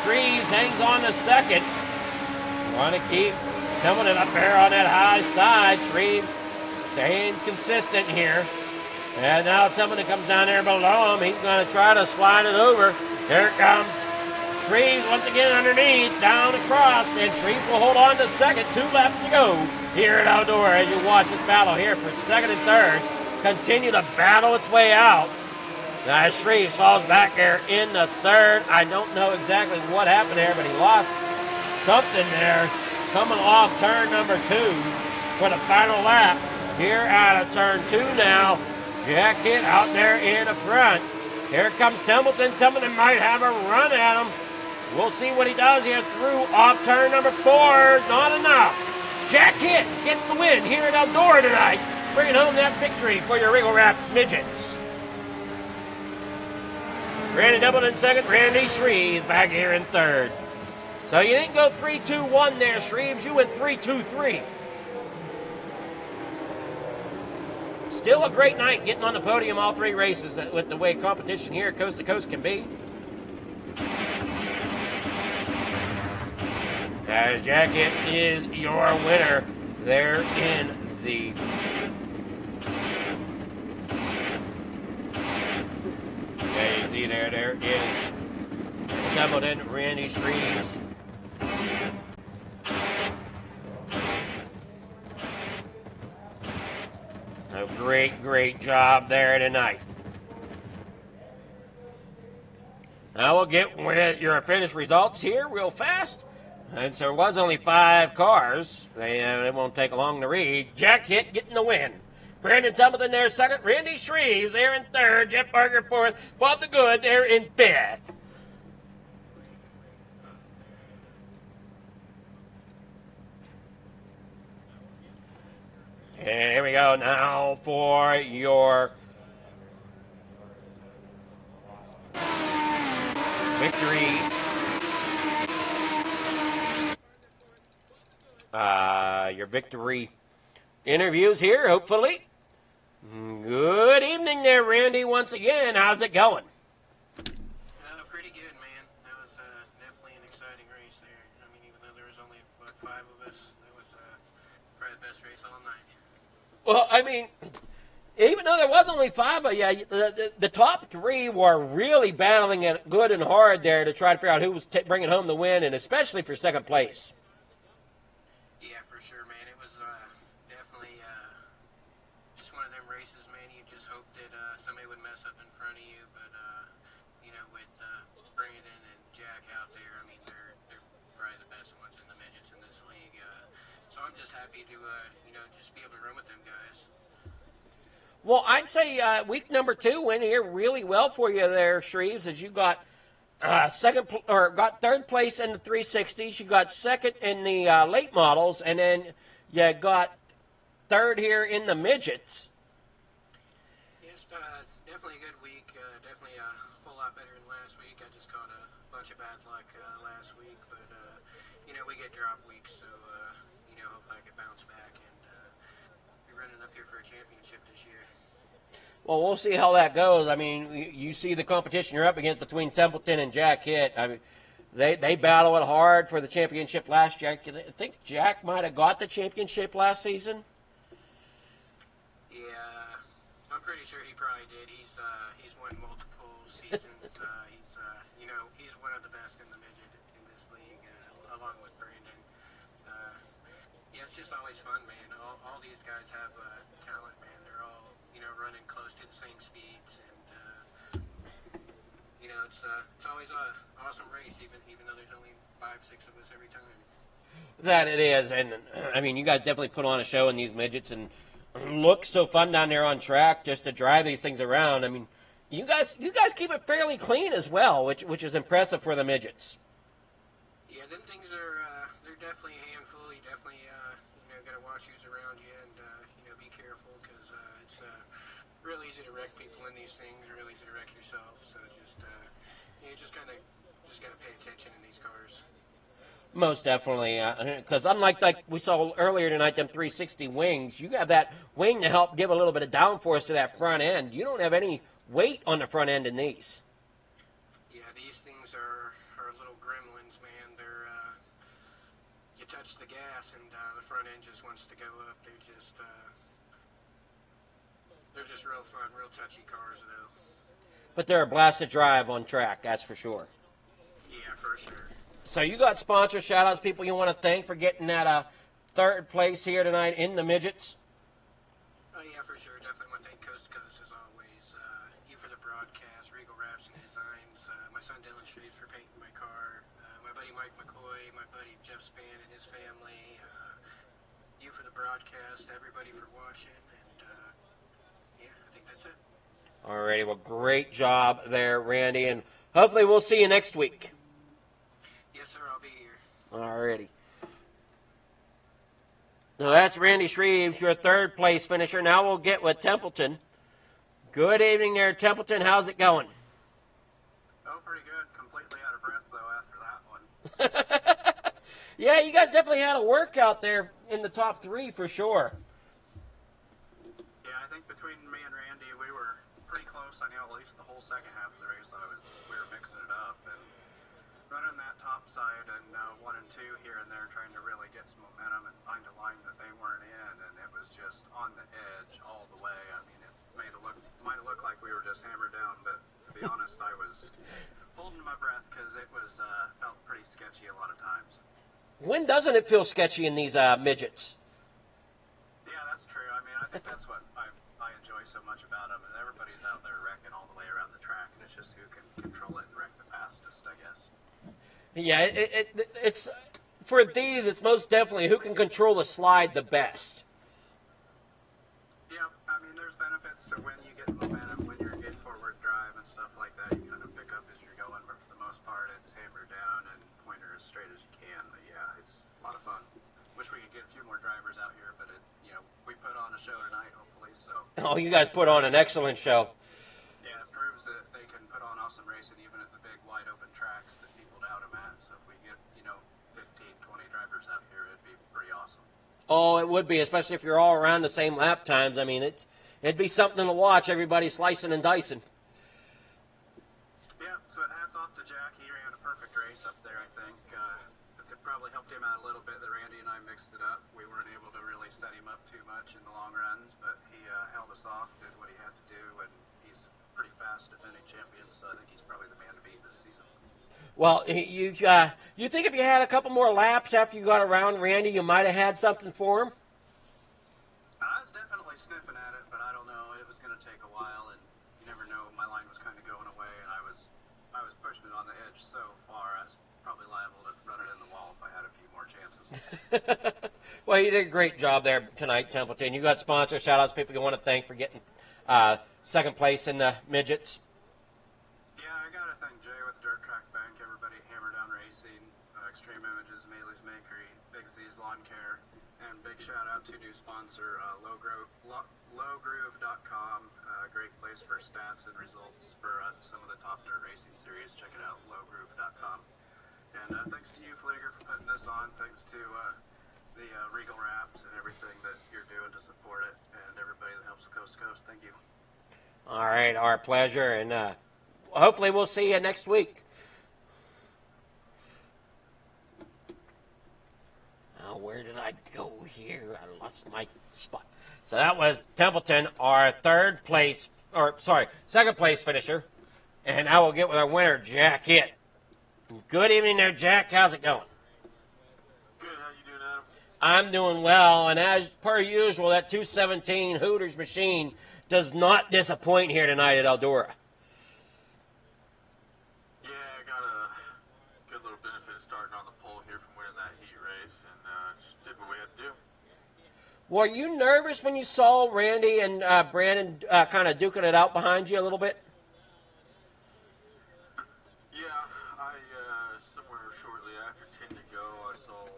Shreves hangs on to second. Want to keep Templeton up there on that high side. Shreves staying consistent here. And now somebody comes down there below him. He's going to try to slide it over. Here comes Shreves once again underneath, down across, and Shreves will hold on to second. 2 laps to go here at Outdoor as you watch this battle here for second and third. Continue to battle its way out. Now Shreves falls back there in the third. I don't know exactly what happened there, but he lost something there coming off turn number 2 for the final lap. Here out of turn 2 now. Jack Hitt out there in the front. Here comes Templeton. Templeton might have a run at him. We'll see what he does here through off turn number 4. Not enough. Jack Hitt gets the win here at Outdoor tonight, bringing home that victory for your Regal Raps Midgets. Randy Templeton second. Randy Shreves back here in third. So you didn't go 3-2-1 there, Shreves. You went 3-2-3. Still a great night getting on the podium all 3 races with the way competition here at Coast to Coast can be. As Jack Hitt is your winner there in the yeah, you see there is Templeton, Randy Shreves. A great job there tonight. Now we'll get with your finished results here real fast. And so there was only 5 cars. They won't take long to read. Jack Hitt getting the win. Brandon Templeton there second. Randy Shreves there in third. Jeff Barker fourth. Bob the Good there in fifth. And here we go now for your victory. Your victory interviews here, hopefully. Good evening there, Randy, once again. How's it going? Pretty good, man. That was definitely an exciting race there. I mean, even though there was only, 5 of us, that was probably the best race all night. Well, I mean, even though there was only 5 of you, the top 3 were really battling it good and hard there to try to figure out who was bringing home the win, and especially for second place. Yeah, for sure, man. It was definitely just one of them races, man. You just hope that somebody would mess up in front of you, but with Brandon and Jack out there, I mean, they're probably the best ones in the midgets in this league. So I'm just happy to just be able to run with them guys. Well, I'd say week number 2 went here really well for you there, Shreves, as you got got third place in the 360s. You got second in the late models, and then you got third here in the midgets. It's definitely a good week. Definitely a whole lot better than last week. I just caught a bunch of bad luck last week, but we get drop weeks, so hopefully I can bounce back and be running up here for a championship this year. Well, we'll see how that goes. I mean, you see the competition you're up against between Templeton and Jack Hitt. I mean, they battle it hard for the championship last year. I think Jack might have got the championship last season. Yeah, I'm pretty sure he probably did. He's won multiple seasons. He's one of the best in the midget in this league, along with Brandon. It's just always fun, man. All these guys have talent, man. They're all running close to the same speeds, and it's always an awesome race, even though there's only 5-6 of us every time. That it is, and I mean, you guys definitely put on a show in these midgets, and look so fun down there on track just to drive these things around. I mean, you guys keep it fairly clean as well, which is impressive for the midgets. Yeah, them things are they're definitely a handful. You definitely got to watch who's around you, and be careful because it's real easy to wreck people in these things, real easy to wreck yourself. So just kind of got to pay attention in these cars. Most definitely, because unlike we saw earlier tonight, them 360 wings, you have that wing to help give a little bit of downforce to that front end. You don't have any weight on the front end in these. Yeah, these things are little gremlins, man. They're you touch the gas and the front end just wants to go up. They're just They're just real fun, real touchy cars, you know. But they're a blast to drive on track, that's for sure. Yeah, for sure. So you got sponsor shout-outs, people you want to thank for getting that third place here tonight in the midgets? Oh, yeah, for sure. Definitely want to thank Coast to Coast, as always. You for the broadcast, Regal Wraps and Designs, my son Dylan Streets for painting my car, my buddy Mike McCoy, my buddy Jeff Span and his family, you for the broadcast, everybody for watching, and yeah, I think that's it. Alrighty, well, great job there, Randy, and hopefully we'll see you next week. Yes, sir, I'll be here. Alrighty. Now that's Randy Shreves, your third place finisher. Now we'll get with Templeton. Good evening there, Templeton. How's it going? Oh, pretty good. Completely out of breath, though, after that one. Yeah, you guys definitely had a workout there in the top three for sure. Yeah, I think between me and Randy, we were pretty close. I know at least the whole second half of the race, we were mixing it up and running that top side and 1 and 2 here and there, trying to really get some momentum and find a line that they weren't in, and it was just on the edge all the way. I mean, it might have looked like we were just hammered down, but to be honest, I was holding my breath because it was felt pretty sketchy a lot of times. When doesn't it feel sketchy in these midgets? Yeah, that's true. I mean, I think that's what I enjoy so much about them, and everybody's out there wrecking all the way around the track, and it's just who can control it and wreck the fastest, I guess. Yeah, it's for these, it's most definitely who can control the slide the best. Yeah, I mean, there's benefits to when you get momentum, when you're in forward drive and stuff like that. You kind of pick up as you're going, but for the most part, it's hammer down and pointer as straight as you can. But yeah, it's a lot of fun. Wish we could get a few more drivers out here, but we put on a show tonight, hopefully. So. Oh, you guys put on an excellent show. Yeah, it proves that they can put on awesome racing even at the big wide open tracks that people doubt them at. So if we get 15, 20 drivers out here, it'd be pretty awesome. Oh, it would be, especially if you're all around the same lap times. I mean, it'd be something to watch. Everybody slicing and dicing. Yeah, so hats off to Jack. He ran a perfect race up there, I think. It probably helped him out a little bit that Randy and I mixed it up. We weren't able to really set him up too much in the long runs, but he held us off, did what he had to do, and he's pretty fast defending champion, so I think he's probably the man to beat this season. Well, you think if you had a couple more laps after you got around Randy, you might have had something for him? I was definitely sniffing at it, but I don't know. It was going to take a while, and you never know. My line was kind of going away, and I was pushing it on the edge so far, I was probably liable to run it in the wall if I had a few more chances. Well, you did a great job there tonight, Templeton. You got sponsor shout-outs, people you want to thank for getting second place in the midgets. Yeah, I got to thank Jay with Dirt Track Bank, everybody at Hammer Down Racing, Extreme Images, Maley's Makery, Big Z's Lawn Care, and big shout-out to new sponsor, lowgroove.com, great place for stats and results for some of the top dirt racing series. Check it out, lowgroove.com. And thanks to you, Fleeger, for putting this on. Thanks to the Regal Wraps and everything that you're doing to support it, and everybody that helps the Coast to Coast. Thank you. All right, our pleasure, and hopefully we'll see you next week. Oh, where did I go here? I lost my spot. So that was Templeton, our second place finisher. And now we'll get with our winner, Jack Hitt. Good evening there, Jack. How's it going? Good. How you doing, Adam? I'm doing well, and as per usual, that 217 Hooters machine does not disappoint here tonight at Eldora. Yeah, I got a good little benefit starting on the pole here from winning that heat race, and just did what we had to do. Were you nervous when you saw Randy and Brandon kind of duking it out behind you a little bit? Yeah, somewhere shortly after 10 to go, I saw,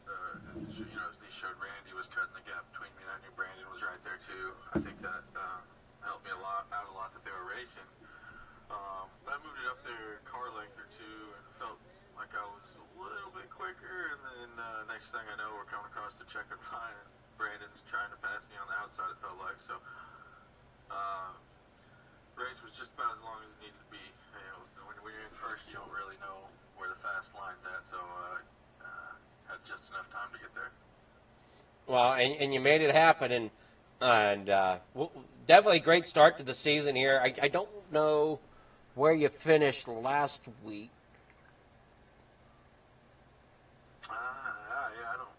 as they showed Randy was cutting the gap between me, and I knew Brandon was right there too. I think that helped me out a lot that they were racing. But I moved it up there a car length or two and felt like I was a little bit quicker, and then next thing I know, we're coming across the checkered line, and Brandon's trying to pass me on the outside, it felt like. So, race was just about as long as it needed to be. When you're in first, you don't really know where the fast line's at, so had just enough time to get there. Well, and you made it happen, and And definitely a great start to the season here. I don't know where you finished last week. Yeah, I don't.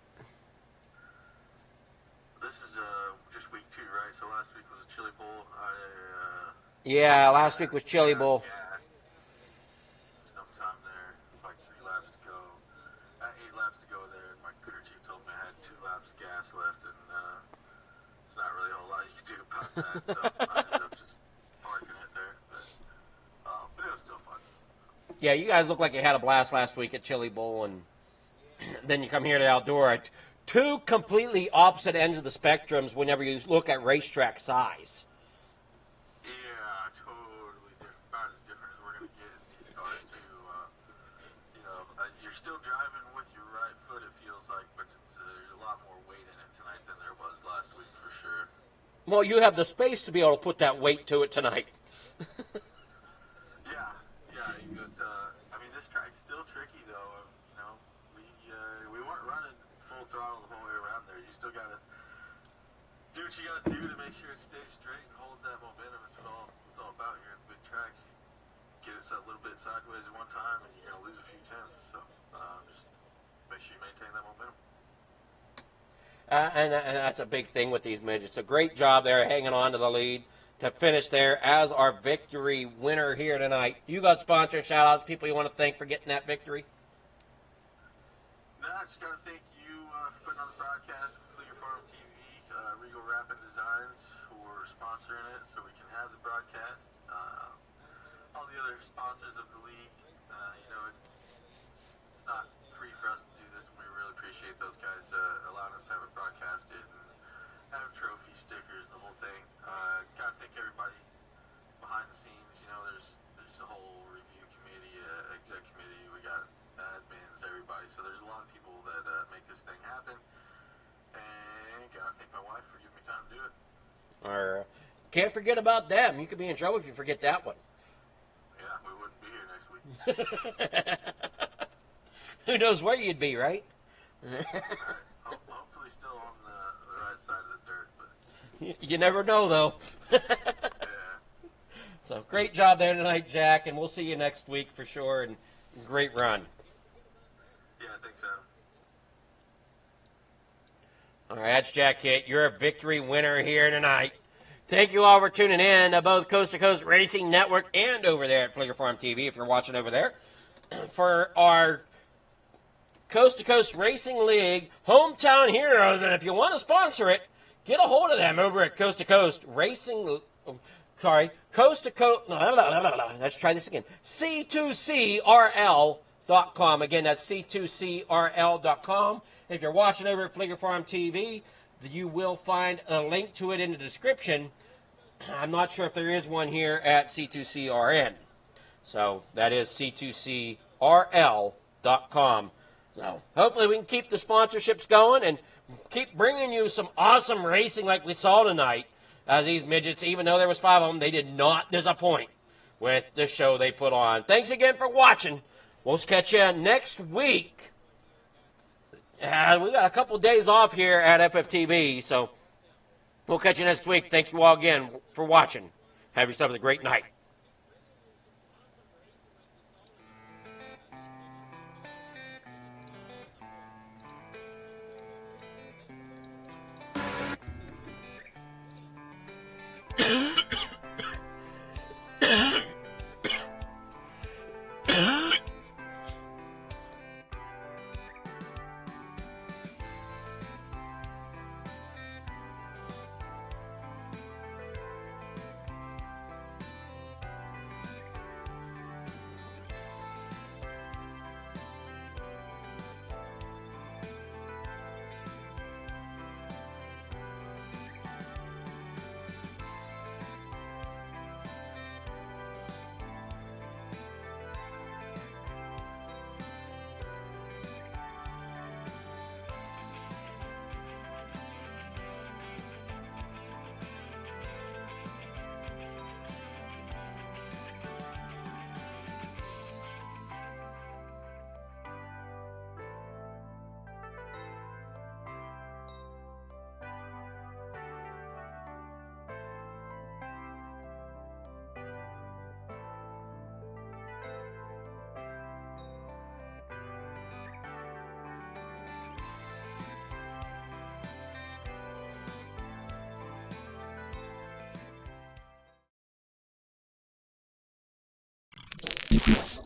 This is just week 2, right? So last week was a Chili Bowl. Yeah, last week was Chili Bowl. Yeah, sometime there, like 3 laps to go. 8 laps to go there, and my crew chief told me I had 2 laps of gas left, and it's not really a whole lot you can do about that. So I ended up just parking it there. But it was still fun. Yeah, you guys look like you had a blast last week at Chili Bowl, and then you come here to outdoor at two completely opposite ends of the spectrums whenever you look at racetrack size. Yeah, totally different. About as different as we're going to get in these cars, too. You're still driving with your right foot, it feels like, but there's a lot more weight in it tonight than there was last week, for sure. Well, you have the space to be able to put that weight to it tonight. Yeah, you could, this track's still tricky, though. We weren't running full throttle the whole way around there. You still got to do what you got to do to make sure it stays straight and hold that momentum. It's what it's all about here in big tracks. You get it a little bit sideways at one time, and you're going to lose a few tenths. So just make sure you maintain that momentum. And that's a big thing with these midgets. A great job there hanging on to the lead to finish there as our victory winner here tonight. You got sponsor shout-outs, people you want to thank for getting that victory? No, I just got to thank you for putting on the broadcast with Fleeger Farm TV, Regal Rapid Designs for sponsoring it so we can have the broadcast. All the other sponsors of the league, it's not free for us to do this, and we really appreciate those guys allowing us to have it broadcasted and have trophy stickers, the whole thing. Got to thank everybody behind the scenes. There's a whole review committee, exec committee. We got admins, everybody. So there's a lot of people that make this thing happen. And got to thank my wife for giving me time to do it. Can't forget about them. You could be in trouble if you forget that one. Yeah, we wouldn't be here next week. Who knows where you'd be, right? Hopefully still on the right side of the dirt. But You never know, though. yeah. So great job there tonight, Jack, and we'll see you next week for sure. And great run. Yeah, thanks, Adam. All right, that's Jack Hitt. You're a victory winner here tonight. Thank you all for tuning in to both Coast to Coast Racing Network and over there at Fleeger Farm TV, if you're watching over there, for our Coast to Coast Racing League Hometown Heroes. And if you want to sponsor it, get a hold of them over at Coast to Coast Racing. Coast to Coast. Let's try this again. C2CRL.com. Again, that's C2CRL.com. If you're watching over at Fleeger Farm TV, you will find a link to it in the description. I'm not sure if there is one here at C2CRN. So that is C2CRL.com. So hopefully we can keep the sponsorships going and keep bringing you some awesome racing like we saw tonight. As these midgets, even though there was 5 of them, they did not disappoint with the show they put on. Thanks again for watching. We'll catch you next week. We got a couple days off here at FFTV, so we'll catch you next week. Thank you all again for watching. Have yourselves a great night. Peace.